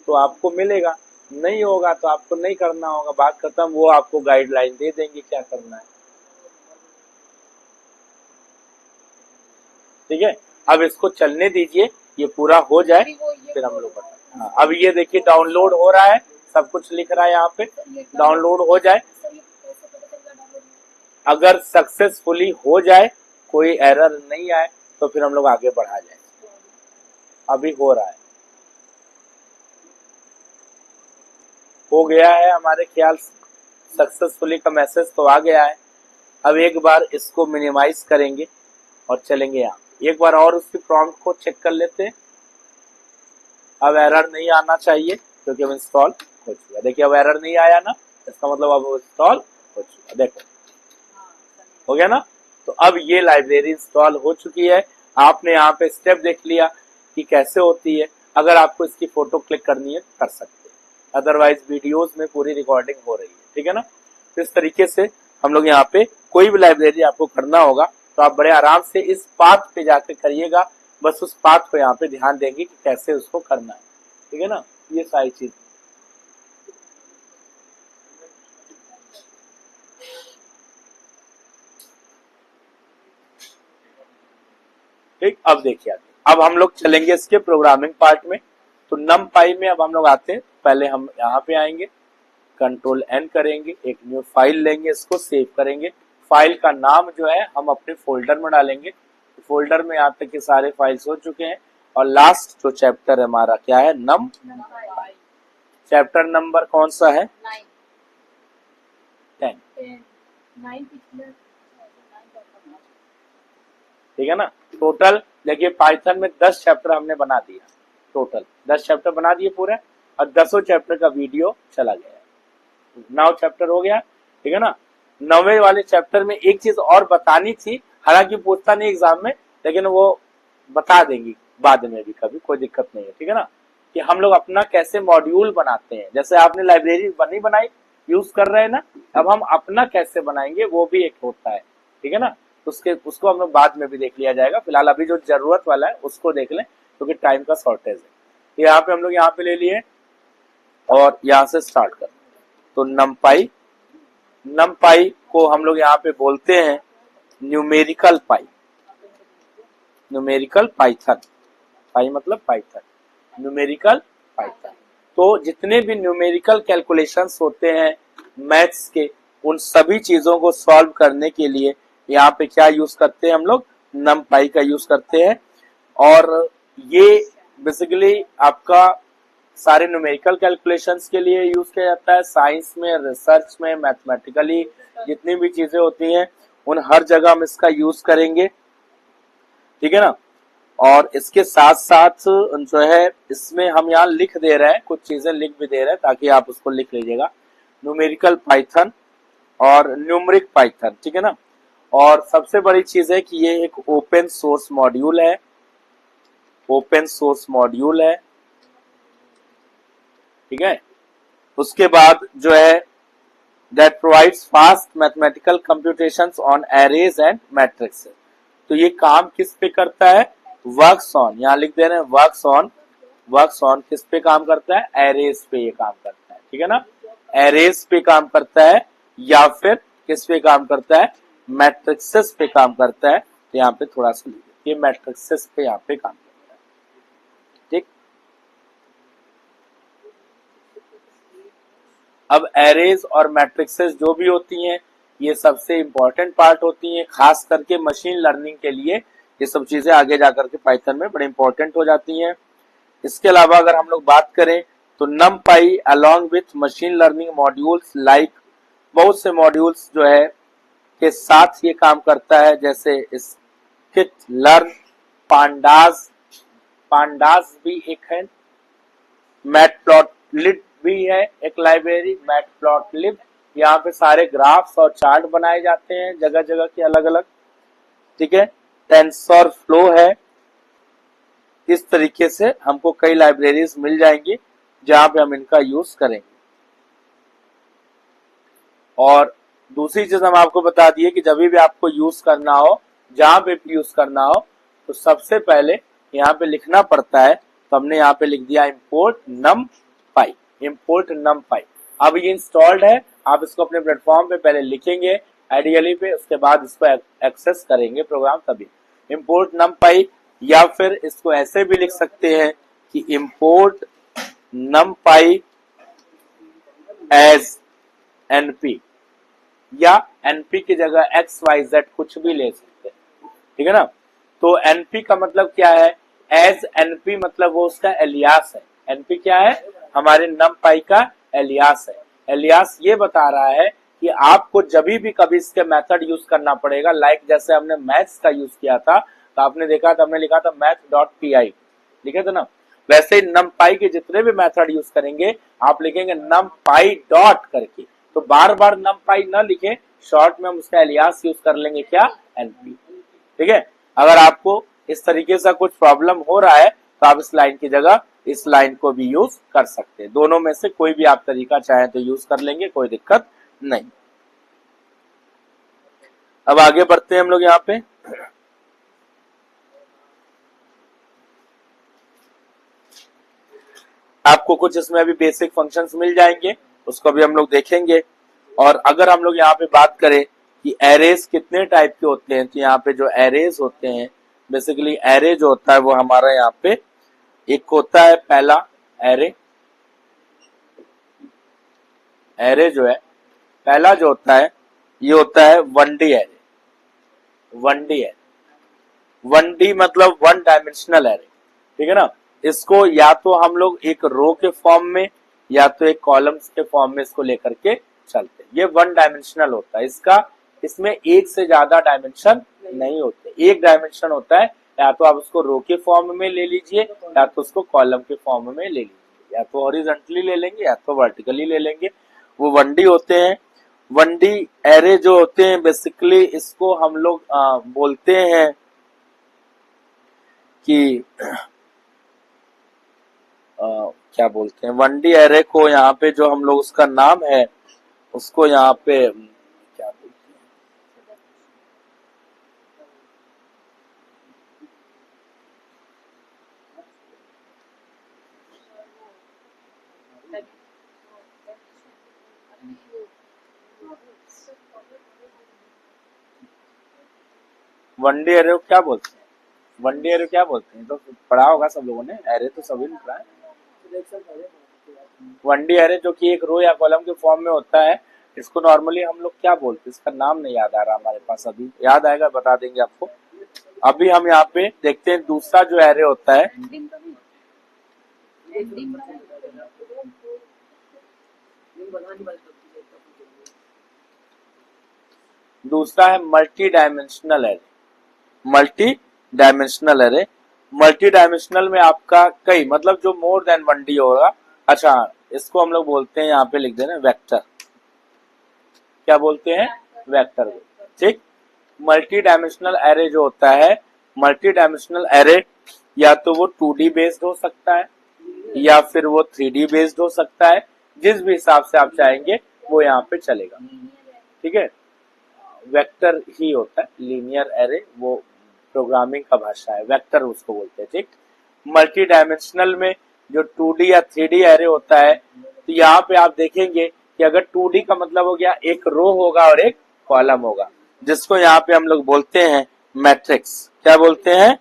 [SPEAKER 1] तो आपको मिलेगा, नहीं होगा तो आपको नहीं करना होगा, बात खत्म। वो आपको गाइडलाइन दे देंगे क्या करना है, ठीक है। अब इसको चलने दीजिए, ये पूरा हो जाए फिर हम लोग बताएं। हाँ, अब ये देखिए डाउनलोड हो रहा है, सब कुछ लिख रहा है यहाँ पे, डाउनलोड हो जाए। अगर सक्सेसफुली हो जाए, कोई एरर नहीं आए तो फिर हम लोग आगे बढ़ा जाए। अभी हो रहा है, हो गया है हमारे ख्याल सक्सेसफुली का मैसेज तो आ गया है। अब एक बार इसको मिनिमाइज करेंगे और चलेंगे यहाँ, एक बार और उसकी प्रॉम्प्ट को चेक कर लेते हैं। अब एरर नहीं आना चाहिए क्योंकि अब इंस्टॉल हो चुका। देखिए अब एरर नहीं आया ना, इसका मतलब अब इंस्टॉल हो चुका, देखो हो गया ना। तो अब ये लाइब्रेरी इंस्टॉल हो चुकी है। आपने यहाँ पे स्टेप देख लिया कि कैसे होती है। अगर आपको इसकी फोटो क्लिक करनी है कर सकते हैं, अदरवाइज वीडियोस में पूरी रिकॉर्डिंग हो रही है, ठीक है ना। तो इस तरीके से हम लोग यहाँ पे कोई भी लाइब्रेरी आपको करना होगा तो आप बड़े आराम से इस पाथ पे जाके करिएगा। बस उस पाथ को यहाँ पे ध्यान देंगे कि कैसे उसको करना है, ठीक है ना। ये सारी चीज ठीक। अब देखिए अब हम लोग चलेंगे इसके प्रोग्रामिंग पार्ट में। तो numpy में अब हम लोग आते हैं, पहले हम यहाँ पे आएंगे, कंट्रोल एन करेंगे, एक न्यू फाइल लेंगे, इसको सेव करेंगे। फाइल का नाम जो है हम अपने फोल्डर में डालेंगे। फोल्डर में यहाँ तक के सारे फाइल्स हो चुके हैं और लास्ट जो चैप्टर है हमारा क्या है, numpy। चैप्टर नंबर कौन सा है, 10, ठीक है ना। टोटल देखिए पाइथन में 10 चैप्टर हमने बना दिया, टोटल 10 चैप्टर बना दिए पूरे, और 10 चैप्टर का वीडियो चला गया, 9 चैप्टर हो गया, ठीक है ना। 9वें वाले चैप्टर में एक चीज और बतानी थी, हालांकि पूछता नहीं एग्जाम में, लेकिन वो बता देंगी बाद में भी कभी, कोई दिक्कत नहीं है, ठीक है ना, कि हम लोग अपना कैसे मॉड्यूल बनाते हैं। जैसे आपने लाइब्रेरी बनी बनाई यूज कर रहे हैं ना, अब हम अपना कैसे बनाएंगे वो भी एक होता है, ठीक है ना। उसको हम लोग बाद में भी देख लिया जाएगा, फिलहाल अभी जो जरूरत वाला है उसको देख लें, क्योंकि टाइम का शॉर्टेज है। तो यहाँ पे हम लोग यहाँ पे ले लिए और यहाँ से स्टार्ट कर। तो नमपाई, नमपाई को हम लोग यहाँ पे बोलते हैं न्यूमेरिकल पाई, न्यूमेरिकल पाइथन, पाई मतलब पाइथन, न्यूमेरिकल पाइथन। तो जितने भी न्यूमेरिकल कैलकुलेशंस होते हैं मैथ्स के, उन सभी चीजों को सॉल्व करने के लिए यहाँ पे क्या यूज करते हैं हम लोग, नमपाई का यूज करते हैं। और ये बेसिकली आपका सारे न्यूमेरिकल कैलकुलेशंस के लिए यूज किया जाता है। साइंस में, रिसर्च में, मैथमेटिकली जितनी भी चीजें होती हैं उन हर जगह हम इसका यूज करेंगे, ठीक है ना। और इसके साथ साथ जो है इसमें हम यहाँ लिख दे रहे हैं, कुछ चीजें लिख भी दे रहे हैं ताकि आप उसको लिख लीजिएगा, न्यूमेरिकल पाइथन और न्यूमरिक पाइथन, ठीक है ना। और सबसे बड़ी चीज है कि ये एक ओपन सोर्स मॉड्यूल है, ओपन सोर्स मॉड्यूल है, ठीक है। उसके बाद जो है that provides fast mathematical computations on arrays and matrixes. तो ये काम किस पे करता है, वर्क्स ऑन, यहाँ लिख दे रहे हैं वर्क्स ऑन, वर्क्स ऑन किस पे काम करता है, एरेज पे ये काम करता है, ठीक है ना। एरेज पे काम करता है या फिर किस पे काम करता है, मैट्रिक्सेस पे काम करता है। तो यहाँ पे थोड़ा सा ये मैट्रिक्सेस पे यहाँ पे काम करता है, ठीक। अब एरेज और मैट्रिक्सेस जो भी होती हैं ये सबसे इंपॉर्टेंट पार्ट होती हैं, खास करके मशीन लर्निंग के लिए ये सब चीजें आगे जाकर के पाइथन में बड़े इंपॉर्टेंट हो जाती हैं। इसके अलावा अगर हम लोग बात करें तो नमपाई along with machine learning modules like, बहुत से मॉड्यूल्स जो है के साथ ये काम करता है, जैसे स्किट लर्न, पांडास, पांडास भी एक है, मैटप्लॉटलिब भी है एक लाइब्रेरी, मैटप्लॉटलिब, यहाँ पे सारे ग्राफ्स और चार्ट बनाए जाते हैं जगह जगह के अलग अलग, ठीक है। टेंसर फ्लो है। इस तरीके से हमको कई लाइब्रेरीज मिल जाएंगी जहां पे हम इनका यूज करेंगे। और दूसरी चीज हम आपको बता दिए कि जब भी आपको यूज करना हो, जहां पे भी यूज करना हो, तो सबसे पहले यहाँ पे लिखना पड़ता है। तो हमने यहाँ पे लिख दिया इंपोर्ट नमपाई, इंपोर्ट नमपाई। अब ये इंस्टॉल्ड है, आप इसको अपने प्लेटफॉर्म पे पहले लिखेंगे आइडियली पे, उसके बाद इसको एक्सेस करेंगे प्रोग्राम तभी। इंपोर्ट नमपाई, या फिर इसको ऐसे भी लिख सकते हैं कि इंपोर्ट नमपाई एज एनपी, या एनपी की जगह XYZ कुछ भी ले सकते हैं, ठीक है ना। तो एनपी का मतलब क्या है, एज एनपी मतलब वो उसका एलियास है। एनपी क्या है, हमारे नमपाई का एलियास है। एलियास ये बता रहा है कि आपको जब भी कभी इसके मेथड यूज करना पड़ेगा, लाइक जैसे हमने मैथ्स का यूज किया था तो आपने देखा था, हमने लिखा था math.py, लिखे थे ना, वैसे ही नमपाई के जितने भी मेथड यूज करेंगे आप लिखेंगे नमपाई डॉट करके। तो बार बार नमपाई न लिखे, शॉर्ट में हम उसका एलियास यूज कर लेंगे क्या, एनपी, ठीक है। अगर आपको इस तरीके से कुछ प्रॉब्लम हो रहा है तो आप इस लाइन की जगह इस लाइन को भी यूज कर सकते हैं, दोनों में से कोई भी आप तरीका चाहें तो यूज कर लेंगे, कोई दिक्कत नहीं। अब आगे बढ़ते हैं हम लोग यहाँ पे। आपको कुछ इसमें अभी बेसिक फंक्शंस मिल जाएंगे, उसको भी हम लोग देखेंगे। और अगर हम लोग यहाँ पे बात करें कि एरेज कितने टाइप के होते हैं, तो यहाँ पे जो एरेज होते हैं, बेसिकली एरे जो होता है वो हमारा यहाँ पे एक होता है पहला एरे, एरे जो है पहला जो होता है ये होता है 1D array, 1D array, 1D मतलब वन डायमेंशनल एरे, ठीक है ना। इसको या तो हम लोग एक रो के फॉर्म में या तो एक कॉलम्स के फॉर्म में इसको लेकर के चलते हैं। ये वन डायमेंशनल होता है, इसमें एक से ज्यादा डायमेंशन नहीं होते, एक डायमेंशन होता है। या तो आप उसको रो के फॉर्म में ले लीजिए या तो उसको कॉलम के फॉर्म में ले लीजिए, या तो हॉरिजॉन्टली ले लेंगे या तो वर्टिकली ले लेंगे, वो 1D होते हैं। वन डी एरे जो होते हैं बेसिकली इसको हम लोग बोलते हैं कि क्या बोलते हैं, वन डी एरे को यहाँ पे जो हम लोग उसका नाम है उसको यहाँ पे क्या बोलते हैं, वन डी एरे को क्या बोलते हैं, वन डी एरे क्या बोलते हैं, तो पढ़ा होगा सब लोगों ने, एरे तो सभी ने पढ़ा है। वन डी एरे जो कि एक रो या कॉलम के फॉर्म में होता है, इसको नॉर्मली हम लोग क्या बोलते हैं, इसका नाम नहीं याद आ रहा हमारे पास, अभी याद आएगा बता देंगे आपको। अभी हम यहाँ पे देखते हैं दूसरा जो एरे होता है, दूसरा है multi dimensional array. Multi dimensional array, multi dimensional में आपका कई मतलब जो मोर देन वन डी होगा। अच्छा, इसको हम लोग बोलते हैं, यहाँ पे लिख देना वेक्टर। क्या बोलते हैं, वेक्टर। ठीक, मल्टी डायमेंशनल एरे जो होता है, मल्टी डायमेंशनल एरे या तो वो 2D बेस्ड हो सकता है या फिर वो 3D बेस्ड हो सकता है, जिस भी हिसाब से आप चाहेंगे वो यहाँ पे चलेगा। ठीक है, वेक्टर ही होता है, लीनियर एरे वो प्रोग्रामिंग का भाषा है, वेक्टर उसको बोलते हैं। ठीक, मल्टी डायमेंशनल में जो 2D या 3D एरे होता है, तो यहाँ पे आप देखेंगे कि अगर 2D का मतलब हो गया एक रो होगा और एक कॉलम होगा, जिसको यहाँ पे हम लोग बोलते हैं मैट्रिक्स। क्या बोलते हैं,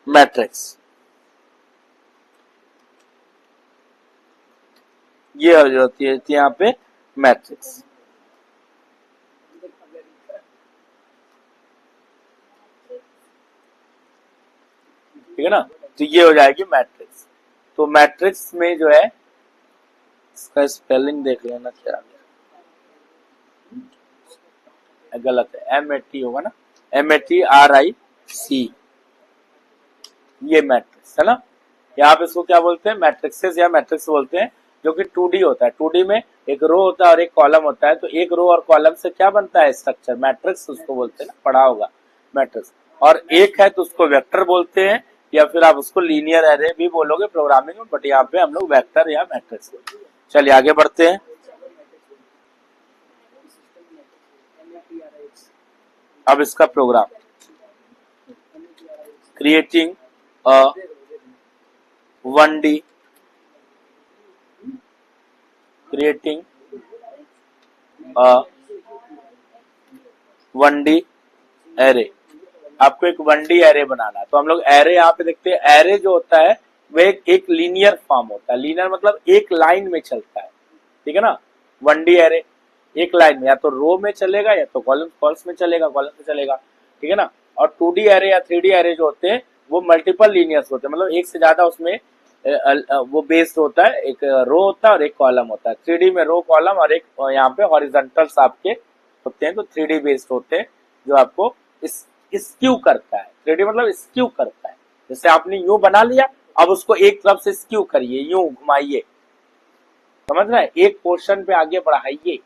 [SPEAKER 1] मैट्रिक्स। ये हो जाती है यहाँ पे मैट्रिक्स। ठीक है ना, तो ये हो जाएगी मैट्रिक्स। तो मैट्रिक्स में जो है इसका स्पेलिंग देख लेना, क्या गलत है, MAT होगा ना, MATRIC, ये मैट्रिक्स है ना। यहाँ पे इसको क्या बोलते हैं, मैट्रिक्सेस या मैट्रिक्स बोलते हैं, जो कि 2D होता है। 2D में एक रो होता है और एक कॉलम होता है, तो एक रो और कॉलम से क्या बनता है स्ट्रक्चर, मैट्रिक्स उसको बोलते हैं ना, पढ़ा होगा मैट्रिक्स। और एक है तो उसको वेक्टर बोलते हैं, या फिर आप उसको लीनियर एरे भी बोलोगे प्रोग्रामिंग में, बट यहाँ पे हम लोग वेक्टर या मैट्रिक्स बोलते हैं। चलिए आगे बढ़ते हैं। अब इसका program, creating a 1D, creating a 1D array. आपको एक 1D एरे बनाना है, तो हम लोग एरे यहाँ पे देखते हैं, एरे जो होता है वो एक लीनियर फॉर्म होता है। लीनियर मतलब एक लाइन में चलता है, ठीक है ना। 1D एरे एक लाइन में, या तो रो में चलेगा या तो कॉलम्स में चलेगा, कॉलम में चलेगा, ठीक है ना। और 2D एरे या 3D एरे जो होते हैं वो मल्टीपल लीनियर्स होते हैं, मतलब एक से ज्यादा उसमें वो बेस्ड होता है, एक रो होता है और एक कॉलम होता है। 3D में रो कॉलम और एक यहाँ पे हॉरिजॉन्टल्स आपके होते हैं, तो 3D बेस्ड होते हैं, जो आपको स्क्यू करता है। 3D मतलब स्क्यू करता है, जैसे आपने यूं बना लिया, अब उसको एक तरफ से स्क्यू करिए, यूं घुमाइए, समझ रहे हैं, एक पोर्शन पे आगे बढ़ाइए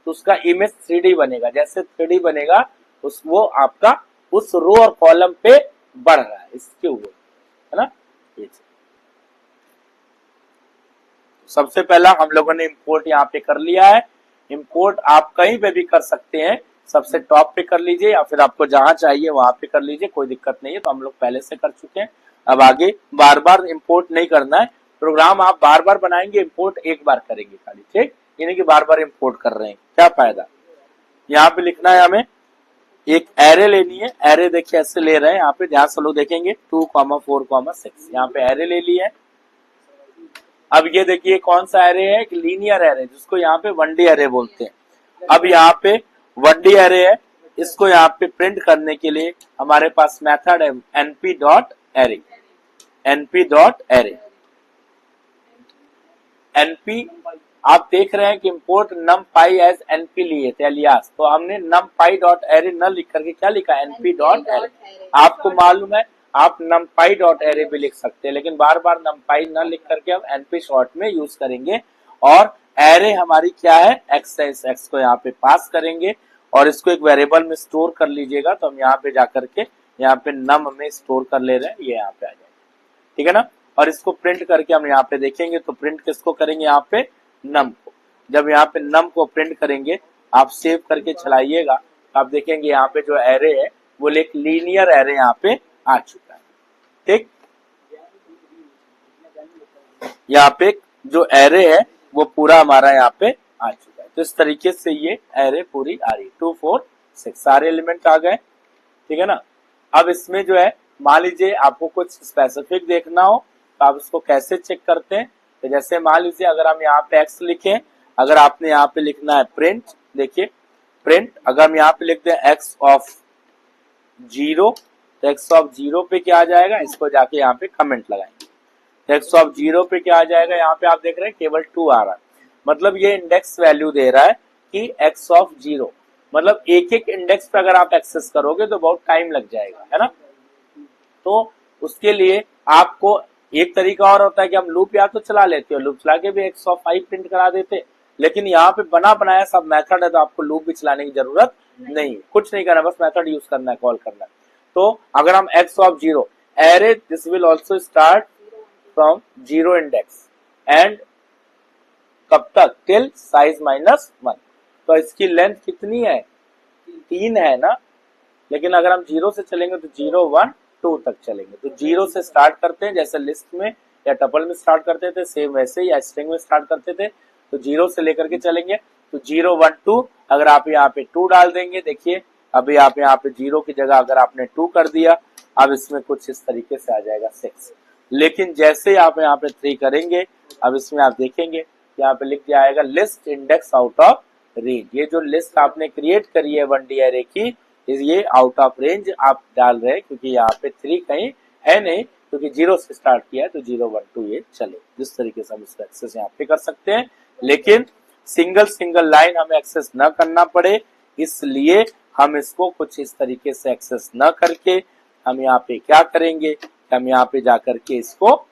[SPEAKER 1] तो उसका इमेज 3D बनेगा। जैसे 3D बनेगा वो आपका उस रो और कॉलम पे बढ़ रहा है, स्क्यू है ना। ये सबसे पहला हम लोगों ने इंपोर्ट यहाँ पे कर लिया है। इंपोर्ट आप कहीं पे भी कर सकते हैं, सबसे टॉप पे कर लीजिए या फिर आपको जहां चाहिए वहां पे कर लीजिए, कोई दिक्कत नहीं है। तो हम लोग पहले से कर चुके हैं, अब आगे बार बार इंपोर्ट नहीं करना है। प्रोग्राम आप बार बार बनाएंगे, इंपोर्ट एक बार करेंगे खाली, ठीक, यानी कि बार बार इंपोर्ट कर रहे हैं, क्या फायदा। यहाँ पे लिखना है हमें, एक एरे लेनी है। एरे देखिए ऐसे ले रहे हैं, यहाँ पे ध्यान से लोग देखेंगे 2, 4, 6, यहाँ पे एरे ले ली है। अब ये देखिए कौन सा एरे है, एक लीनियर एरे, जिसको यहाँ पे 1D एरे बोलते हैं। अब यहाँ पे 1D एरे है, इसको यहाँ पे प्रिंट करने के लिए हमारे पास मेथड है np.array। np.array np आप देख रहे हैं कि इंपोर्ट numpy एज np लिए थे एलियास, तो हमने numpy.array न लिख करके क्या लिखा, np.array। आपको मालूम है आप numpy.array भी लिख सकते हैं, लेकिन बार बार numpy न लिख करके हम np शॉर्ट में यूज करेंगे। और एरे हमारी क्या है, एक्स है, इस एक्स को यहाँ पे पास करेंगे और इसको एक वेरिएबल में स्टोर कर लीजिएगा। तो हम यहाँ पे जाकर के यहाँ पे नम में स्टोर कर ले रहे हैं, ये यहाँ पे आ जाएगा, ठीक है ना। और इसको प्रिंट करके हम यहाँ पे देखेंगे, तो प्रिंट किसको करेंगे, यहाँ पे नम को। जब यहाँ पे नम को प्रिंट करेंगे, आप सेव करके चलाइएगा, तो आप देखेंगे यहाँ पे जो एरे है वो एक लीनियर एरे यहाँ पे आ चुका है, ठीक। यहाँ पे जो एरे है वो पूरा हमारा यहाँ पे आ चुका है। तो इस तरीके से ये एरे पूरी आ रही है, 2 4 6 सारे एलिमेंट आ गए, ठीक है ना। अब इसमें जो है, मान लीजिए आपको कुछ स्पेसिफिक देखना हो तो आप इसको कैसे चेक करते हैं। तो जैसे मान लीजिए अगर हम यहाँ पे एक्स लिखें, अगर आपने यहाँ पे लिखना है प्रिंट, देखिए प्रिंट, अगर हम यहाँ पे लिखते हैं एक्स ऑफ 0, तो एक्स ऑफ 0 पे क्या आ जाएगा, इसको जाके यहाँ पे कमेंट लगाएंगे। एक्स ऑफ 0 पे क्या आ जाएगा, यहाँ पे आप देख रहे हैं केवल 2 आ रहा है, मतलब ये इंडेक्स वैल्यू दे रहा है कि एक्स ऑफ 0, मतलब एक एक इंडेक्स पे अगर आप एक्सेस करोगे तो बहुत टाइम लग जाएगा, है ना। तो उसके लिए आपको एक तरीका और होता है कि हम लूप या तो चला लेते हो, लूप चला के भी एक्स ऑफ 5 प्रिंट करा देते, लेकिन यहाँ पे बना बनाया सब मेथड है, तो आपको लूप भी चलाने की जरूरत नहीं, कुछ नहीं करना, बस मेथड यूज करना है, कॉल करना है। तो अगर हम x of 0 array, this will also start from 0 index and कब तक, टिल साइज -1। तो इसकी लेंथ कितनी है, 3 है ना, लेकिन अगर हम 0 से चलेंगे तो 0 1 2 तक चलेंगे। तो 0 से स्टार्ट करते हैं, जैसे लिस्ट में या टपल में स्टार्ट करते थे, सेम वैसे ही, या स्ट्रिंग में स्टार्ट करते थे, तो 0 से लेकर के चलेंगे। तो 0 1 2, अगर आप यहाँ पे 2 डाल देंगे, देखिए अभी आप यहाँ पे 0 की जगह अगर आपने 2 कर दिया, अब इसमें कुछ इस तरीके से आ जाएगा 6। लेकिन जैसे आप यहाँ पे 3 करेंगे, अब इसमें आप देखेंगे यहाँ पे लिख दिया आएगा list index out of range. ये जो लिस्ट आपने क्रिएट करी है 1D एरे की, ये आउट ऑफ रेंज आप डाल रहे हैं, क्योंकि यहाँ पे 3 कहीं है नहीं, क्योंकि 0 से स्टार्ट किया है, तो 0 1 2 ये चले। जिस तरीके से हम इसको एक्सेस यहाँ पे कर सकते हैं, लेकिन सिंगल लाइन हमें एक्सेस न करना पड़े, इसलिए हम इसको कुछ इस तरीके से एक्सेस न करके हम यहाँ पे क्या करेंगे, हम यहाँ पे जाकर के इसको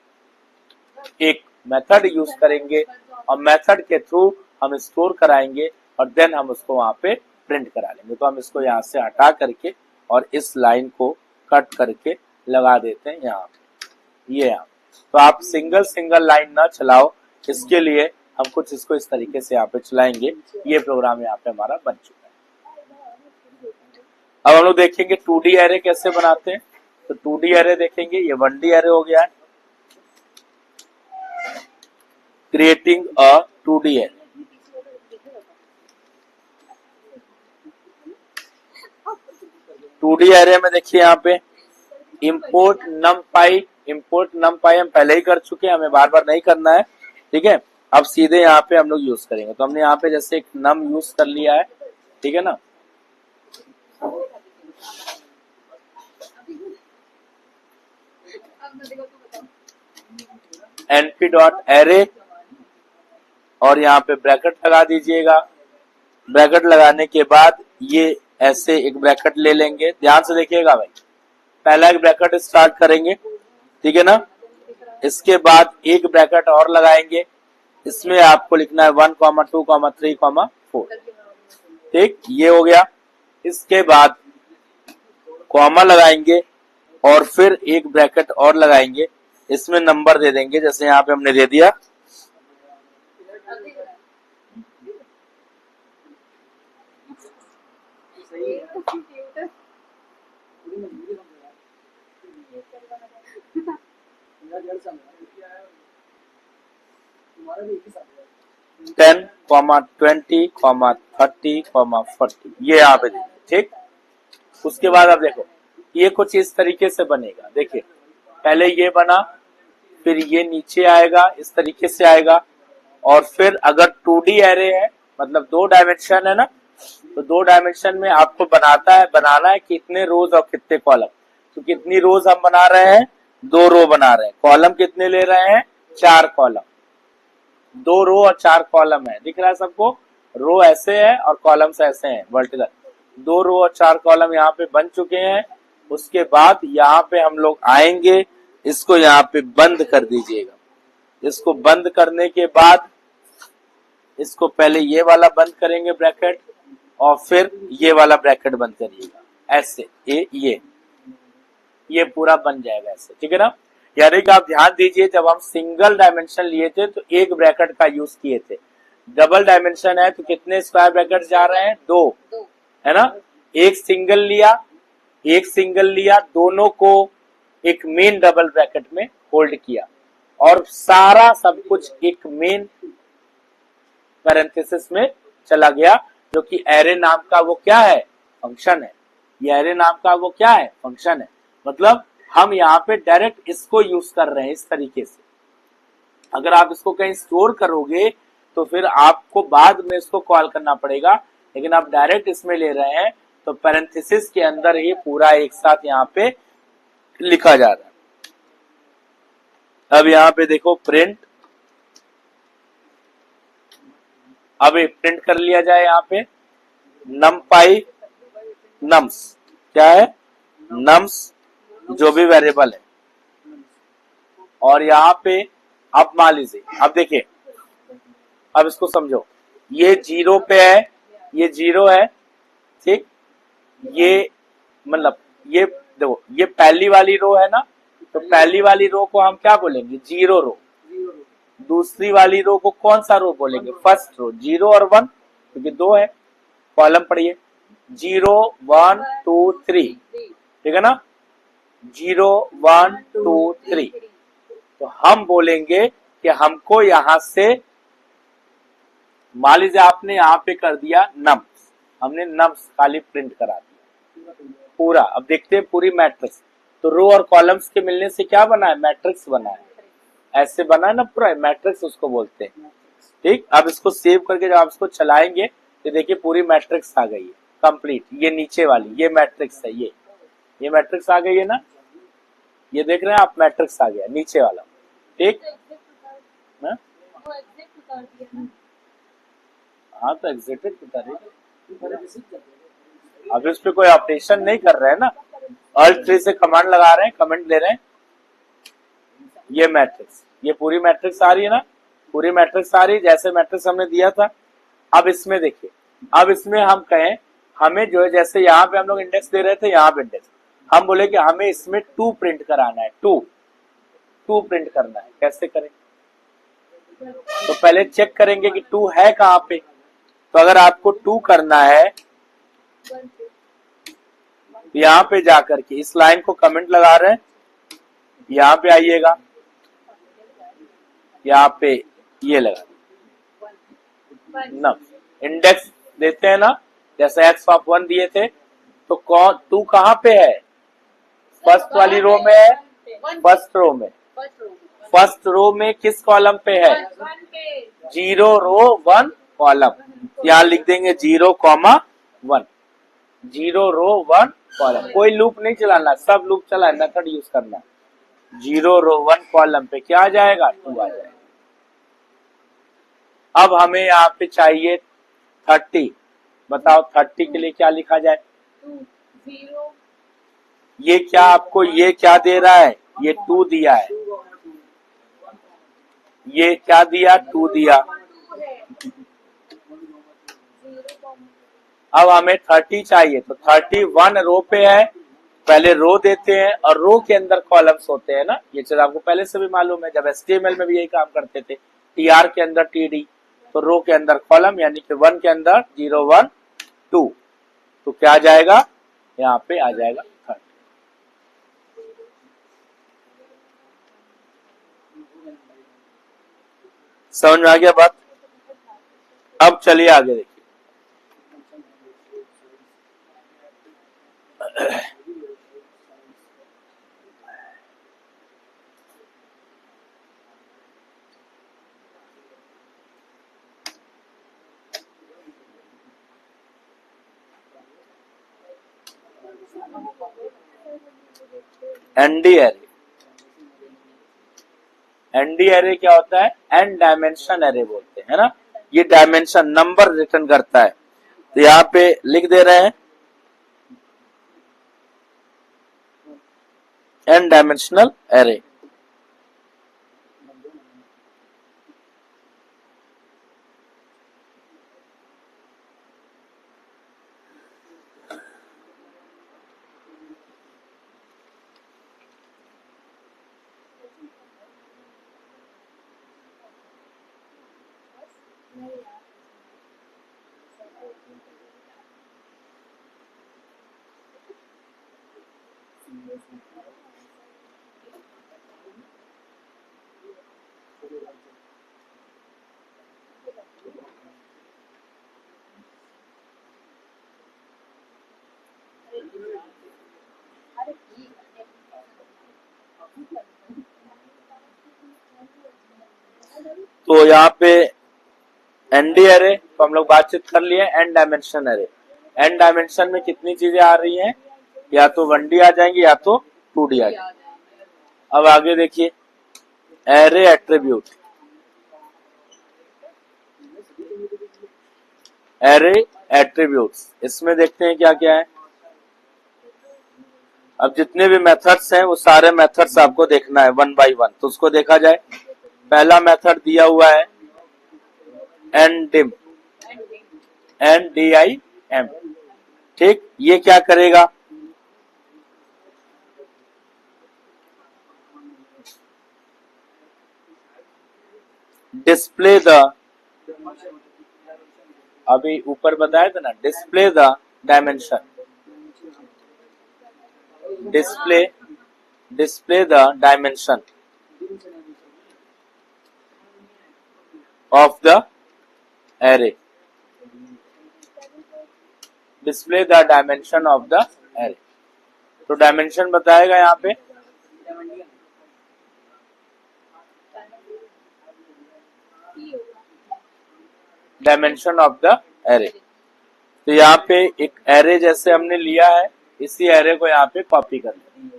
[SPEAKER 1] एक मेथड यूज करेंगे और मेथड के थ्रू हम स्टोर कराएंगे और देन हम उसको वहां पे प्रिंट करा लेंगे। तो हम इसको यहाँ से हटा करके और इस लाइन को कट करके लगा देते हैं यहाँ पे, ये यहाँ। तो आप सिंगल लाइन ना चलाओ, इसके लिए हम कुछ इसको इस तरीके से यहाँ पे चलाएंगे। ये प्रोग्राम यहाँ पे हमारा बन चुका है। अब हम लोग देखेंगे 2D एरे कैसे बनाते हैं। तो 2D एरे देखेंगे, ये 1D एरे हो गया है। Creating a 2D array, array में देखिए यहाँ पे इंपोर्ट नमपाई हम पहले ही कर चुके हैं, हमें बार बार नहीं करना है, ठीक है। अब सीधे यहाँ पे हम लोग यूज करेंगे। तो हमने यहाँ पे जैसे एक नम यूज कर लिया है, ठीक है ना। np.array और यहाँ पे ब्रैकेट लगा दीजिएगा। ब्रैकेट लगाने के बाद ये ऐसे एक ब्रैकेट ले लेंगे, ध्यान से देखिएगा भाई, पहला एक ब्रैकेट स्टार्ट करेंगे, ठीक है ना। इसके बाद एक ब्रैकेट और लगाएंगे, इसमें आपको लिखना है 1 2 3 4, ठीक, ये हो गया। इसके बाद कॉमा लगाएंगे और फिर एक ब्रैकेट और लगाएंगे, इसमें नंबर दे देंगे, जैसे यहाँ पे हमने दे दिया 10, 20, 30, 40, ये यहाँ पे देंगे, ठीक। उसके बाद आप देखो ये कुछ इस तरीके से बनेगा। देखिए पहले ये बना, फिर ये नीचे आएगा, इस तरीके से आएगा, और फिर अगर 2D एरे है, मतलब 2 डायमेंशन है ना, तो 2 डायमेंशन में आपको बनाना है कितने रोज और कितने कॉलम। तो कितनी रोज हम बना रहे हैं, 2 रो बना रहे हैं। कॉलम कितने ले रहे हैं, 4 कॉलम, 2 रो और 4 कॉलम है, दिख रहा है सबको। रो ऐसे है और कॉलम्स ऐसे हैं वर्टिकल, 2 रो और 4 कॉलम यहाँ पे बन चुके हैं। उसके बाद यहाँ पे हम लोग आएंगे, इसको यहाँ पे बंद कर दीजिएगा। इसको बंद करने के बाद इसको पहले ये वाला बंद करेंगे ब्रैकेट और फिर ये वाला ब्रैकेट बंद करिएगा, ऐसे ये पूरा बन जाएगा ऐसे, ठीक है ना। यानी कि आप ध्यान दीजिए, जब हम सिंगल डायमेंशन लिए थे तो एक ब्रैकेट का यूज किए थे, डबल डायमेंशन है तो कितने स्क्वायर ब्रैकेट जा रहे हैं, दो, है ना। एक सिंगल लिया, दोनों को एक मेन डबल ब्रैकेट में होल्ड किया और सारा सब कुछ एक मेन पैरेंथेसिस में चला गया, जो कि एरे नाम का वो क्या है, फंक्शन है। ये एरे नाम का वो क्या है, फंक्शन है। मतलब हम यहाँ पे डायरेक्ट इसको यूज कर रहे हैं इस तरीके से। अगर आप इसको कहीं स्टोर करोगे तो फिर आपको बाद में इसको कॉल करना पड़ेगा, लेकिन आप डायरेक्ट इसमें ले रहे हैं तो पैरेंथेसिस के अंदर ही पूरा एक साथ यहाँ पे लिखा जा रहा है। अब यहाँ पे देखो प्रिंट, अब ये प्रिंट कर लिया जाए यहाँ पे numpy nums, क्या है, nums जो भी वेरिएबल है। और यहाँ पे अब मान लीजिए, अब देखिए, अब इसको समझो, ये 0 पे है, ये 0 है, ठीक। ये मतलब ये देखो, ये पहली वाली रो है ना, तो पहली वाली रो को हम क्या बोलेंगे, 0 रो। दूसरी वाली रो को कौन सा रो बोलेंगे, फर्स्ट रो। 0 और 1 क्योंकि 2 है, कॉलम पढ़िए, 0 1 2 3, ठीक है ना, 0 1 2 3। तो हम बोलेंगे कि हमको यहां से, मान लीजिए आपने यहां पे कर दिया नम्स, हमने नम्स खाली प्रिंट करा दिया पूरा। अब देखते हैं पूरी मैट्रिक्स, तो रो और कॉलम्स के मिलने से क्या बना है, मैट्रिक्स बना है, ऐसे बना है ना पूरा, मैट्रिक्स उसको बोलते हैं, ठीक। अब इसको सेव करके जब आप इसको चलाएंगे तो देखिए पूरी मैट्रिक्स आ गई है कंप्लीट। ये नीचे वाली ये मैट्रिक्स है, ये मैट्रिक्स आ गई है ना, ये देख रहे हैं आप, मैट्रिक्स आ गया नीचे वाला, ठीक। हाँ तो एग्जिटेड उतारिए, अब इस पे कोई ऑपरेशन नहीं कर रहे हैं ना, अल्ट 3 से कमांड लगा रहे हैं, कमेंट दे रहे हैं। ये मैट्रिक्स, ये पूरी मैट्रिक्स आ रही है ना, पूरी मैट्रिक्स आ रही है जैसे मैट्रिक्स हमने दिया था। अब इसमें देखिए, अब इसमें हम कहें, हमें जो है, जैसे यहाँ पे हम लोग इंडेक्स दे रहे थे, यहाँ पे इंडेक्स, हम बोले कि हमें इसमें 2 प्रिंट कराना है, 2 प्रिंट करना है, कैसे करें। तो पहले चेक करेंगे कि 2 है कहाँ पे। तो अगर आपको 2 करना है, यहाँ पे जाकर के इस लाइन को कमेंट लगा रहे हैं, यहाँ पे आइएगा, यहाँ पे ये लगा ना, इंडेक्स देते हैं ना, जैसे x ऑफ 1 दिए थे, तो कौन 2 कहाँ पे है, फर्स्ट वाली रो में है, फर्स्ट रो में, फर्स्ट रो में किस कॉलम पे है, 0 रो 1 कॉलम। यहाँ लिख देंगे 0,1, 0 रो 1 कॉलम। कोई लूप नहीं चलाना, सब लूप चला, मेथड यूज करना। 0 रो 1 कॉलम पे क्या आ जाएगा, 2 आ जाएगा। अब हमें यहाँ पे चाहिए 30, बताओ 30 के लिए क्या लिखा जाए, ये क्या आपको, ये क्या दे रहा है, ये 2 दिया है, ये क्या दिया, 2 दिया। अब हमें 30 चाहिए, तो 31 रो पे है, पहले रो देते हैं और रो के अंदर कॉलम्स होते हैं ना, ये चीज आपको पहले से भी मालूम है, जब HTML में भी यही काम करते थे, TR के अंदर TD, तो रो के अंदर कॉलम, यानी कि 1 के अंदर 0 1 2, तो क्या आ जाएगा, यहाँ पे आ जाएगा 30। समझ में आ गया बात। अब चलिए आगे देखिए, एनडी एरे। एनडी एरे क्या होता है, एन डायमेंशन एरे बोलते हैं ना, ये डायमेंशन नंबर रिटर्न करता है। तो यहाँ पे लिख दे रहे हैं एन डायमेंशनल एरे। तो यहाँ पे एनडी एरे तो हम लोग बातचीत कर लिए। N dimension array, N dimension में कितनी चीजें आ रही हैं, या तो 1D आ जाएंगी या तो 2D आ जाएंगी। अब आगे देखिए एरे एट्रीब्यूट, एरे एट्रीब्यूट्स, इसमें देखते हैं क्या क्या है। अब जितने भी मेथड्स हैं वो सारे मेथड्स आपको देखना है 1 by 1, तो उसको देखा जाए। पहला मेथड दिया हुआ है ndim, NDIM, ठीक। ये क्या करेगा, डिस्प्ले द, अभी ऊपर बताया था ना, display the dimension, display the dimension of the array, display the dimension of the array. तो डायमेंशन बताएगा यहाँ पे डायमेंशन ऑफ द एरे। तो यहाँ पे एक एरे जैसे हमने लिया है, इसी एरे को यहाँ पे कॉपी कर लेंगे,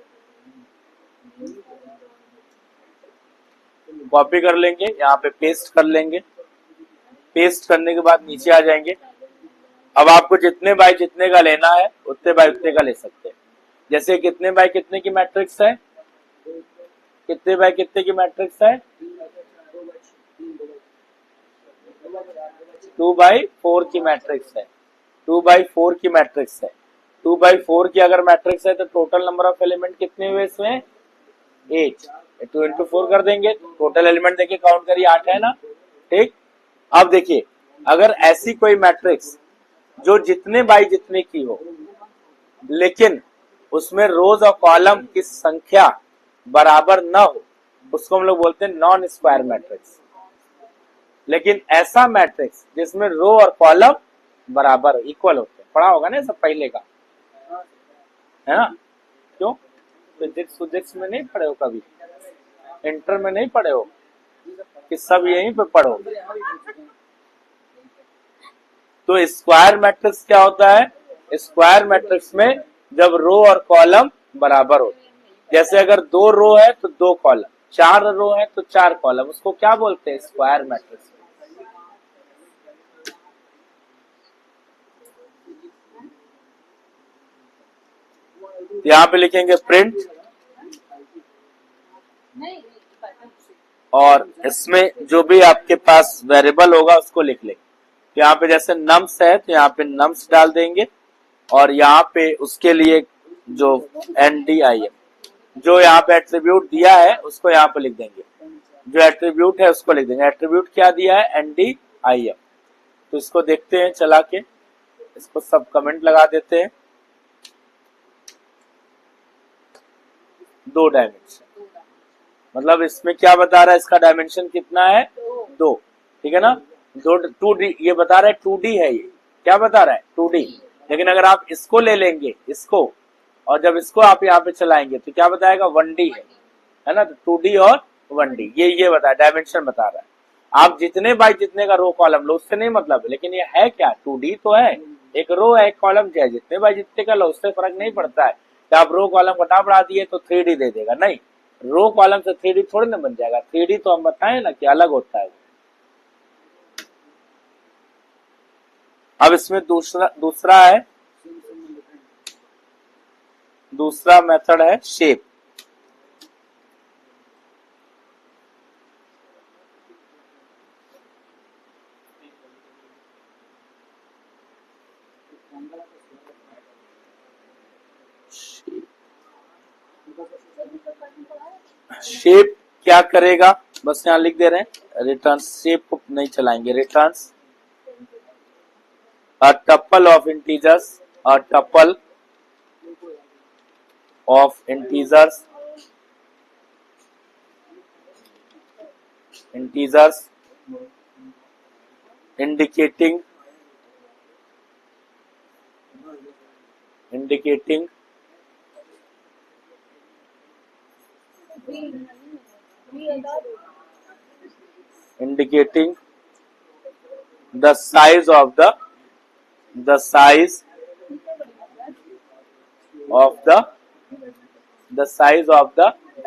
[SPEAKER 1] कॉपी कर लेंगे, यहाँ पे पेस्ट कर लेंगे। पेस्ट करने के बाद नीचे आ जाएंगे। अब आपको जितने बाय जितने का लेना है उतने बाय उतने का ले सकते हैं। जैसे कितने बाय कितने की मैट्रिक्स है, कितने बाय कितने की मैट्रिक्स है, 2 by 4 की मैट्रिक्स है, 2 by 4 की मैट्रिक्स है। 2 by 4 की अगर मैट्रिक्स है तो टोटल नंबर ऑफ एलिमेंट कितने हुए इसमें, 8। 2 into 4 कर देंगे, टोटल एलिमेंट देखिए काउंट करिए 8 है ना, ठीक। अब देखिए अगर ऐसी कोई मैट्रिक्स जो जितने बाई जितने की हो लेकिन उसमें रोज और कॉलम की संख्या बराबर न हो, उसको हम लोग बोलते हैं नॉन स्क्वायर मैट्रिक्स। लेकिन ऐसा मैट्रिक्स जिसमें रो और कॉलम बराबर इक्वल होते हैं, पढ़ा होगा ना सब पहले का, है ना। क्यों, फिजिक्स में नहीं पढ़े हो कभी, इंटर में नहीं पढ़े हो कि सब यहीं पे पढ़ो। तो स्क्वायर मैट्रिक्स क्या होता है, स्क्वायर मैट्रिक्स में जब रो और कॉलम बराबर हो, जैसे अगर 2 रो है तो 2 कॉलम, 4 रो है तो 4 कॉलम, उसको क्या बोलते हैं, स्क्वायर मैट्रिक्स। यहाँ पे लिखेंगे प्रिंट, और इसमें जो भी आपके पास वेरिएबल होगा उसको लिख लेंगे। यहाँ पे जैसे नम्स है तो यहाँ पे नम्स डाल देंगे, और यहाँ पे उसके लिए जो NDIM, जो यहाँ पे एट्रीब्यूट दिया है उसको यहाँ पे लिख देंगे, जो एट्रीब्यूट है उसको लिख देंगे। एट्रीब्यूट क्या दिया है, NDIM। तो इसको देखते हैं चला के, इसको सब कमेंट लगा देते हैं। 2 डायमेंशन, मतलब इसमें क्या बता रहा है, इसका डायमेंशन कितना है, 2, ठीक है ना। 2D ये बता रहा है, 2D है, ये क्या बता रहा है, 2D। लेकिन अगर आप इसको ले लेंगे, इसको, और जब इसको आप यहाँ पे चलाएंगे तो क्या बताएगा, 1D है ना। तो 2D और 1D ये बता, डायमेंशन बता रहा है। आप जितने बाई जितने का रो कॉलम लो उससे नहीं मतलब, लेकिन ये है क्या, 2D तो है, एक रो है एक कॉलम है, जितने बाई जितने का लो उससे फर्क नहीं पड़ता है। कि आप रो कॉलम घटा बढ़ा दिए तो 3D दे देगा, नहीं, रो कॉलम से 3D थोड़ी ना बन जाएगा। 3D तो हम बताएं ना कि अलग होता है। अब इसमें दूसरा मेथड है शेप। शेप क्या करेगा, बस यहाँ लिख दे रहे हैं, रिटर्न, शेप को नहीं चलाएंगे, returns a tuple of integers, a tuple of integers indicating the size of the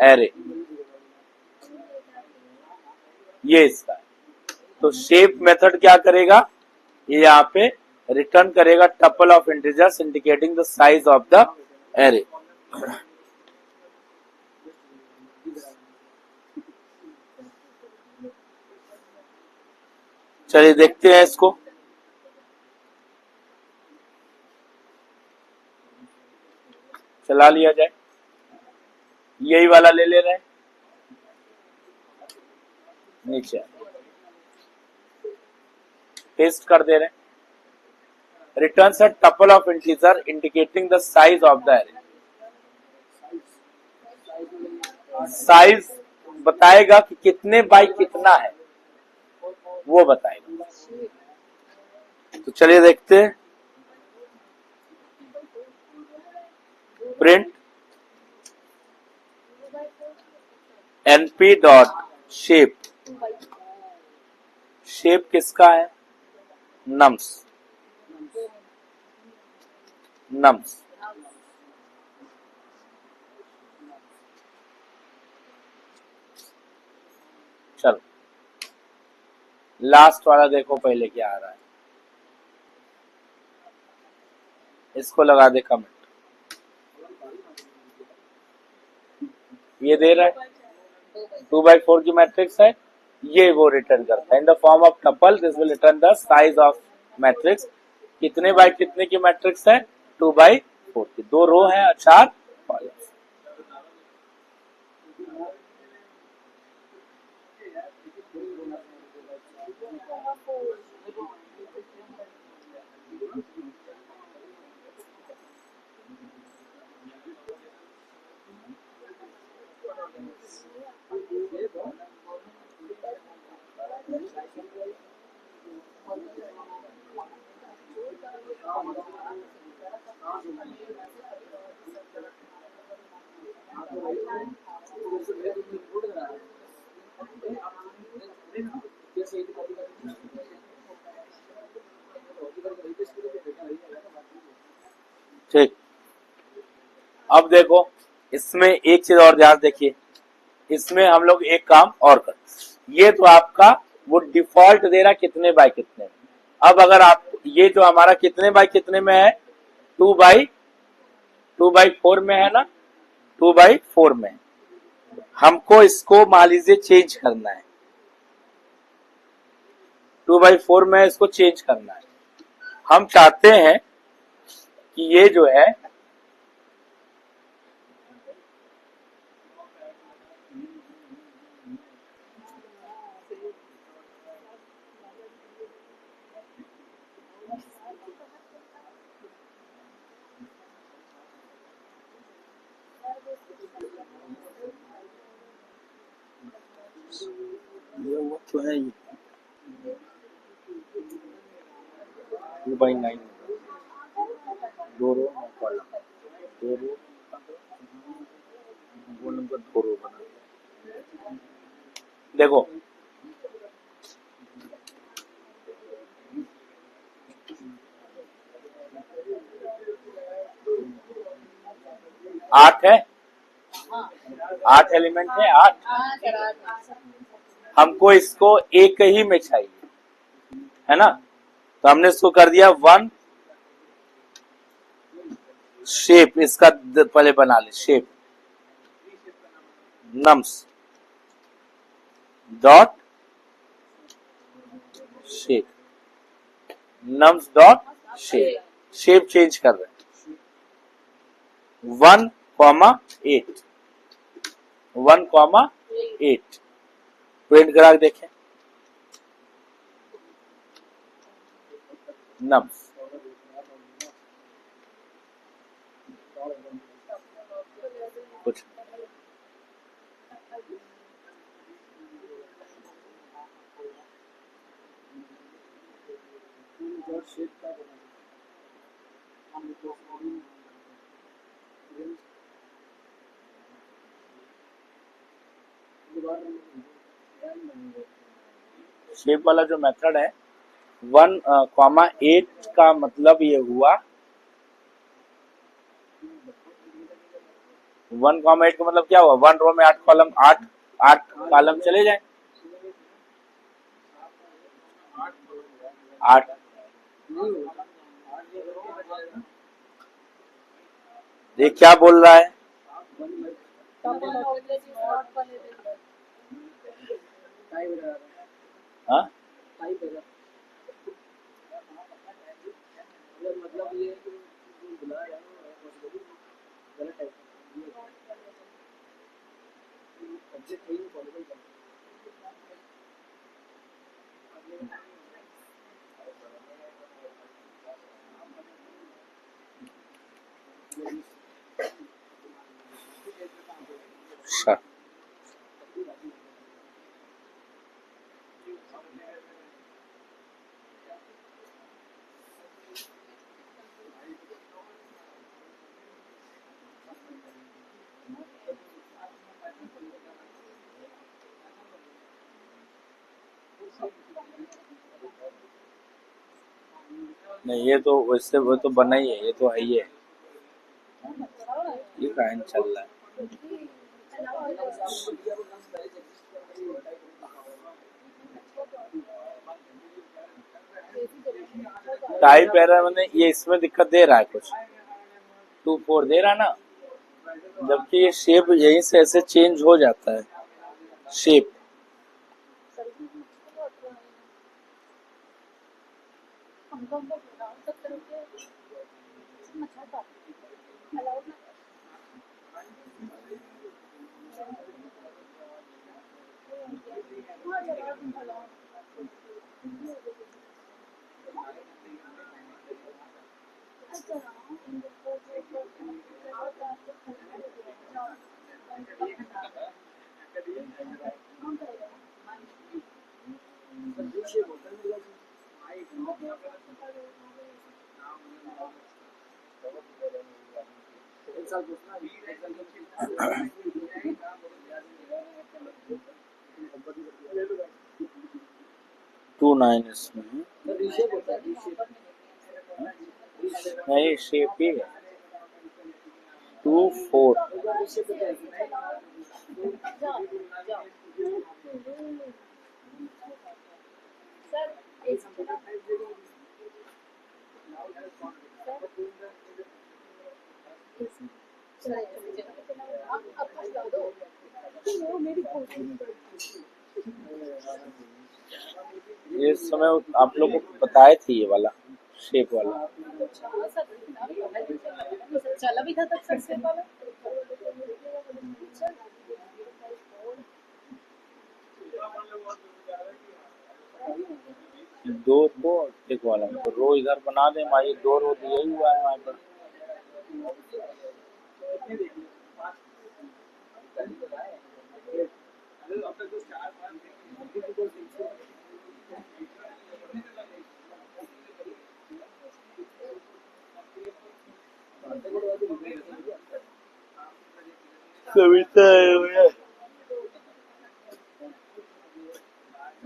[SPEAKER 1] array, ये इसका। तो शेप मेथड क्या करेगा, ये यहाँ पे रिटर्न करेगा tuple of integers indicating the size of the array. चलिए देखते हैं इसको। चला लिया जाए, यही वाला ले रहे हैं नीचे, पेस्ट कर दे रहे हैं। Returns a tuple of integer indicating the size of the array. Size बताएगा कि कितने बाई कितना है, वो बताएगा। तो चलिए देखते हैं। Print np dot shape, shape किसका है, नम्स। चलो लास्ट वाला देखो पहले क्या आ रहा है, इसको लगा दे कमेंट। ये दे रहा है 2/4 की मैट्रिक्स है, ये वो रिटर्न करता है in the form of tuple, this will return the size of matrix. कितने बाय कितने की मैट्रिक्स है, 2/4 की। 2 रो है और 4 कॉलम। ठीक, अब देखो इसमें एक चीज और ध्यान देखिए, इसमें हम लोग एक काम और कर, ये तो आपका वो डिफॉल्ट दे रहा कितने बाय कितने। अब अगर आप ये जो हमारा कितने बाय कितने में है, 2/4 में है ना, 2/4 में हमको इसको मान लीजिए चेंज करना है, 2/4 में इसको चेंज करना है। हम चाहते हैं कि ये जो है वो तो है ये 2/9, 2 रो 9 कॉलम, 2 रो, वो नंबर 2 रो बना। देखो आठ है, 8 एलिमेंट है, 8। हमको इसको एक ही में चाहिए, है ना, तो हमने इसको कर दिया 1 शेप। इसका पहले बना ले shape, nums dot shape, nums dot shape, shape change कर रहे हैं 1,8, 1,8 प्रिंट करा के देखें। नम्स कुछ शेप वाला जो मेथड है 1,8 का मतलब ये हुआ 1,8 का मतलब क्या हुआ 1 रो में 8 कॉलम 8 कॉलम चले जाए 8 ये क्या बोल रहा है हाँ अच्छा नहीं ये तो वैसे वो तो बना ही है ये तो है ही है ये काहे नहीं चल रहा है टाइप एरर मैंने ये इसमें दिक्कत दे रहा है कुछ 2,4 दे रहा है ना जबकि ये शेप यहीं से ऐसे चेंज हो जाता है शेप टू 9 इसमें नहीं शेप ही है 2,4 ये समय आप लोगों को बताए थे ये वाला शेप वाला
[SPEAKER 2] चला भी था तब सबसे वाला
[SPEAKER 1] दो रो एक वाला तो रो इधर बना दे हमारी 2 रो दिया ही हुआ है वहां पर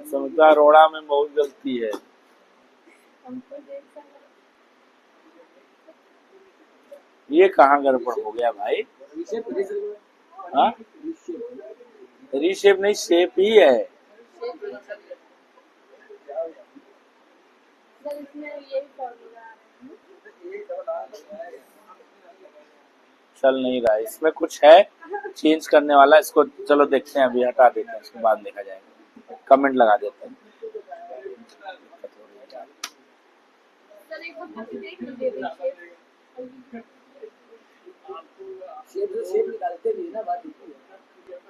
[SPEAKER 1] सविता अरोड़ा में बहुत गलती है ये कहाँ गड़बड़ हो गया भाई हाँ रीशेप नहीं शेप ही है
[SPEAKER 2] सर इसमें यही फॉर्मूला
[SPEAKER 1] चल नहीं रहा है इसमें कुछ है चेंज करने वाला इसको चलो देखते हैं अभी हटा देते हैं उसके बाद देखा जाएगा कमेंट लगा देते हैं
[SPEAKER 2] सर एक बार मुझे देख लीजिए शेप निकालते भी ना बात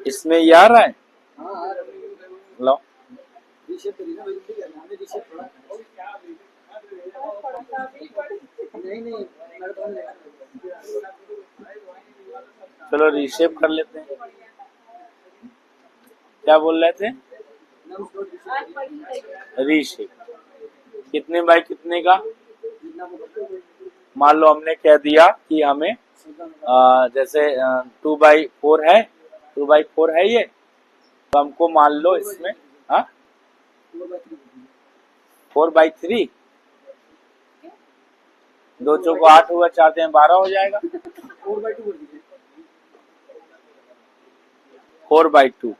[SPEAKER 1] इसमें ये आ रहा है
[SPEAKER 2] हाँ
[SPEAKER 1] लो
[SPEAKER 2] रीशेप करी ना हमें रीशेप थोड़ा नहीं मेरे तो
[SPEAKER 1] चलो रीशेप कर लेते हैं। क्या बोल रहे थे?
[SPEAKER 2] आज पढ़ी गई।
[SPEAKER 1] रीशेप कितने बाय कितने का? मान लो हमने कह दिया कि हमें जैसे 2/4 है, 2/4 है ये, तो हमको मान लो इसमें 4/3, 2 चौक 8 हुआ, 4 3 12 हो जाएगा। 4/2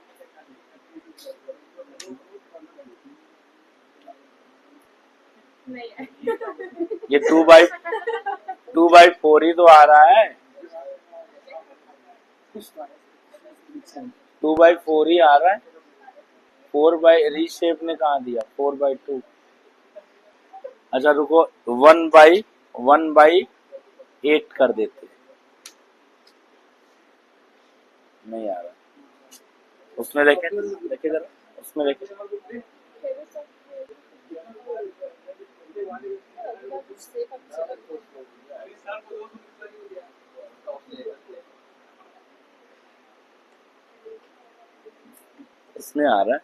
[SPEAKER 2] नहीं है।
[SPEAKER 1] ये 2/4 ही तो आ रहा है, 2/4 ही आ रहा है। 4 बाई रीशेप ने कहा दिया 4/2। अच्छा रुको, 1/8 कर देते, नहीं आ रहा। उसमें देखे देखे जरा, उसमें देखे। इसमें आ रहा है।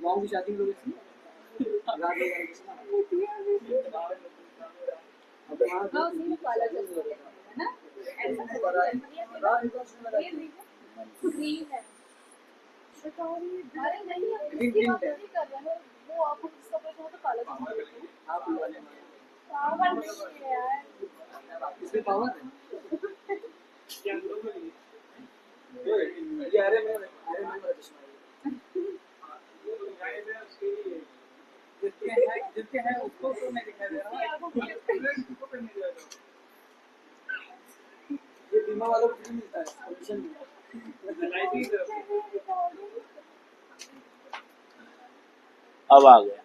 [SPEAKER 3] गाँव की शादी में इसमें पावर है। जिसके है उसको तो मैं दिखा दे रहा हूँ। ये बीमा वालों को फ्री मिलता है, कमीशन
[SPEAKER 1] अब आ गया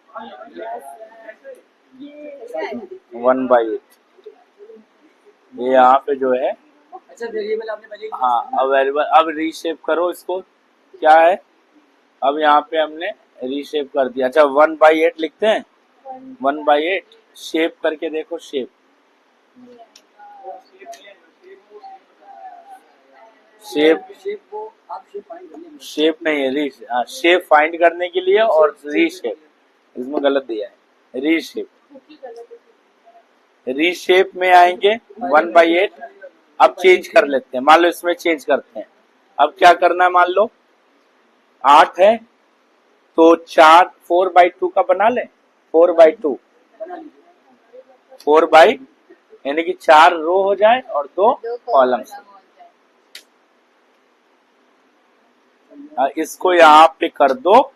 [SPEAKER 1] 1/8। ये यहाँ पे जो है,
[SPEAKER 3] अच्छा वेरिएबल आपने पहले
[SPEAKER 1] हाँ अवेलेबल। अब रीशेप करो इसको, क्या है, अब यहाँ पे हमने रीशेप कर दिया। अच्छा 1/8 लिखते हैं, 1/8 शेप करके देखो, शेप
[SPEAKER 3] शेप को आप शेप फाइंड करने
[SPEAKER 1] शेप नहीं है, री शेप फाइंड करने के लिए, और रीशेप इसमें गलत दिया है, रीशेप। रीशेप में आएंगे 1/8। अब चेंज कर लेते हैं, मान लो इसमें चेंज करते हैं। अब क्या करना है, मान लो 8 है तो 4/2 का बना ले, 4/2, 4 यानी कि 4 रो हो जाए और 2 कॉलम्स। इसको यहाँ पे कर दो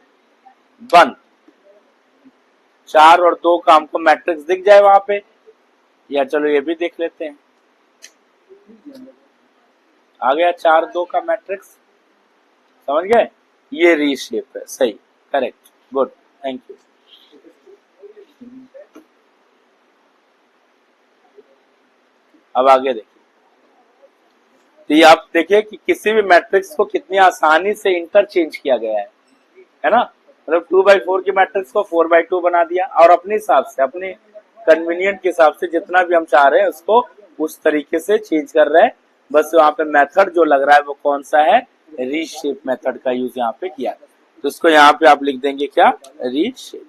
[SPEAKER 1] बंद, 4 और 2 का हमको मैट्रिक्स दिख जाए वहां पे, या चलो ये भी देख लेते हैं। आ गया 4 2 का मैट्रिक्स, समझ गए? ये रीशेप है, सही, करेक्ट, गुड, थैंक यू। अब आगे देखिए, तो ये आप देखिए कि किसी भी मैट्रिक्स को कितनी आसानी से इंटरचेंज किया गया है ना। मतलब 2/4 की मैट्रिक्स को 4/2 बना दिया, और अपने हिसाब से, अपने कन्वीनियंट के हिसाब से जितना भी हम चाह रहे हैं उसको उस तरीके से चेंज कर रहे हैं। बस वहां पे मेथड जो लग रहा है वो कौन सा है, रीशेप मेथड का यूज यहाँ पे किया। तो इसको यहाँ पे आप लिख देंगे क्या, रीशेप।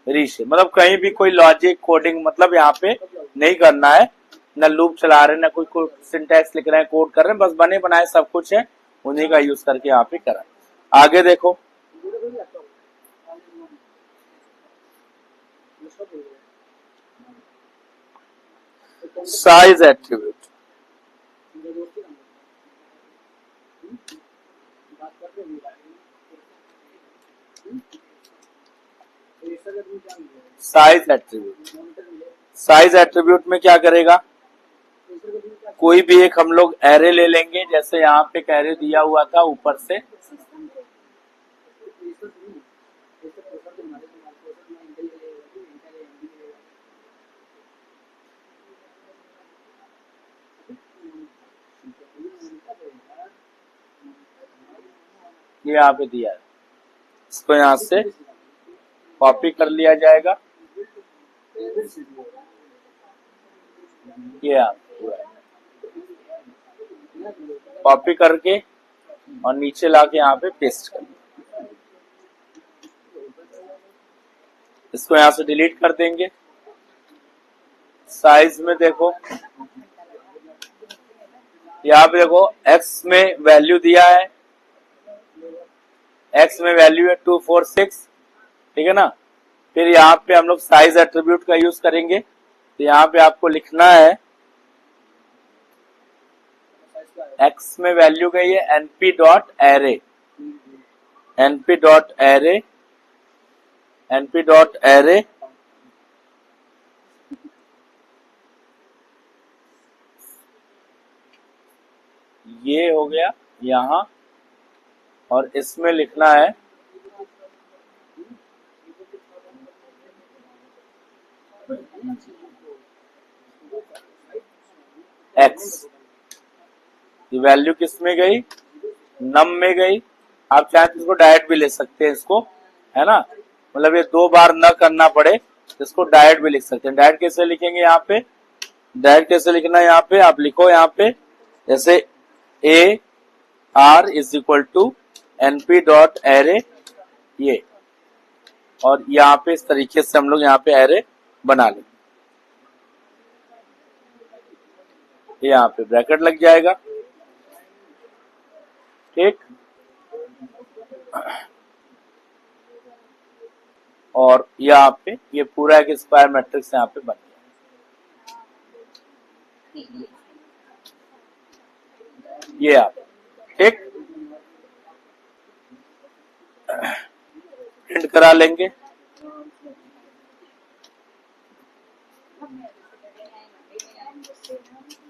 [SPEAKER 1] रीशेप मतलब कहीं भी कोई लॉजिक कोडिंग मतलब यहाँ पे नहीं करना है, न लूप चला रहे, न कोई सिंटैक्स लिख रहे हैं, कोड कर रहे हैं, बस बने बनाए सब कुछ है, उन्हीं का यूज करके यहाँ पे करा। आगे देखो, size attribute. Size attribute, size attribute में क्या करेगा, कोई भी एक हम लोग एरे ले लेंगे, जैसे यहाँ पे एक एरे दिया हुआ था ऊपर से, ये यहाँ पे दिया है, इसको यहाँ से कॉपी कर लिया जाएगा। ये यहाँ पूरा कॉपी करके और नीचे लाके यहाँ पे पेस्ट कर दिया। इसको यहाँ से डिलीट कर देंगे। साइज में देखो, यहाँ पे देखो x में वैल्यू दिया है, x में वैल्यू है 246, ठीक है ना। फिर यहाँ पे हम लोग साइज एट्रीब्यूट का यूज करेंगे। तो यहाँ पे आपको लिखना है x में वैल्यू गई है np.array, np.array, np.array ये हो गया यहाँ, और इसमें लिखना है x। ये वैल्यू किस में गई, नम में गई। आप चाहे तो इसको डायरेक्ट भी ले सकते हैं, इसको, है ना, मतलब ये 2 बार न करना पड़े, इसको डायरेक्ट भी लिख सकते हैं। डायरेक्ट कैसे लिखेंगे, यहाँ पे डायरेक्ट कैसे लिखना है, यहाँ पे आप लिखो, यहाँ पे जैसे a r is equal to np.array ये, और यहाँ पे इस तरीके से हम लोग यहाँ पे एरे बना लेंगे। यहाँ पे ब्रैकेट लग जाएगा, ठीक। और यहाँ पे ये पूरा एक स्क्वायर मैट्रिक्स यहाँ पे बन गया, ये आप, ठीक। प्रिंट करा लेंगे।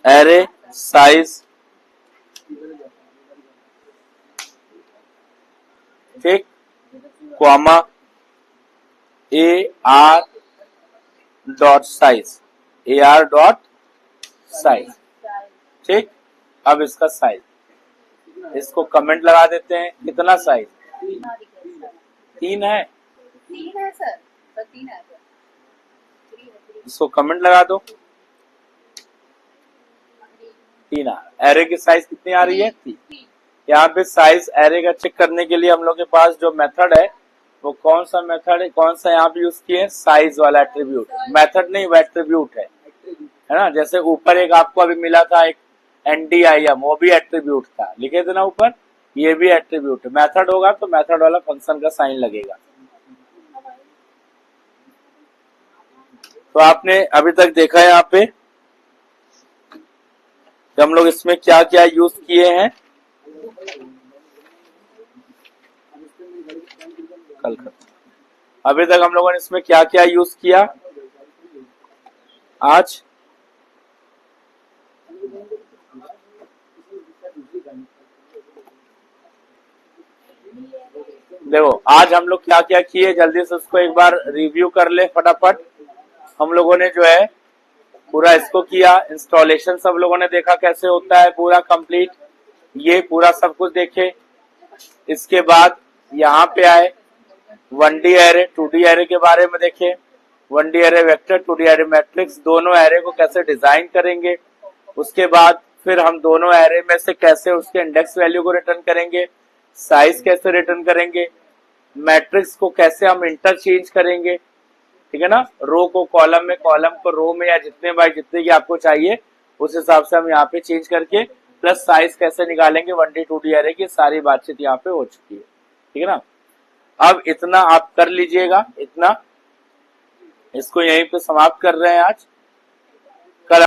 [SPEAKER 1] एरे साइज, ठीक, comma AR dot size, AR dot size, ठीक। अब इसका साइज, इसको कमेंट लगा देते हैं, कितना साइज, 3 है,
[SPEAKER 2] 3 है सर, 3 है सर,
[SPEAKER 1] इसको कमेंट लगा दो, 3 आ। एरे की साइज कितनी आ रही है, 3। यहाँ पे साइज एरे का चेक करने के लिए हम लोग के पास जो मेथड है वो कौन सा मेथड है, कौन सा यहाँ पे यूज किए, साइज वाला एट्रीब्यूट। मेथड नहीं, वो एट्रीब्यूट है ना। जैसे ऊपर एक आपको अभी मिला था एक NDIM, वो भी एट्रीब्यूट था, लिखे थे ना ऊपर, ये भी एट्रीब्यूट है। मेथड होगा तो मेथड वाला फंक्शन का साइन लगेगा। तो आपने अभी तक देखा है यहाँ पे कि हम लोग इसमें क्या क्या यूज किए हैं। कल अभी तक हम लोगों ने इसमें क्या क्या यूज किया आज, देखो आज हम लोग क्या क्या किए, जल्दी से उसको एक बार रिव्यू कर ले फटाफट। हम लोगों ने जो है पूरा इसको किया, इंस्टॉलेशन सब लोगों ने देखा कैसे होता है पूरा कंप्लीट, ये पूरा सब कुछ देखे। इसके बाद यहाँ पे आए 1D एरे 2D एरे के बारे में देखे, 1D array vector 2D array matrix, दोनों एरे को कैसे डिजाइन करेंगे। उसके बाद फिर हम दोनों एरे में से कैसे उसके इंडेक्स वैल्यू को रिटर्न करेंगे, साइज कैसे रिटर्न करेंगे, मैट्रिक्स को कैसे हम इंटरचेंज करेंगे, ठीक है ना, रो को कॉलम में, कॉलम को रो में, या जितने बाय जितने की आपको चाहिए उस हिसाब से हम यहाँ पे चेंज करके प्लस साइज कैसे निकालेंगे 1D 2D एरे की सारी बातचीत यहाँ पे हो चुकी है, ठीक है ना। अब इतना आप कर लीजिएगा, इतना, इसको यहीं पे समाप्त कर रहे हैं आज।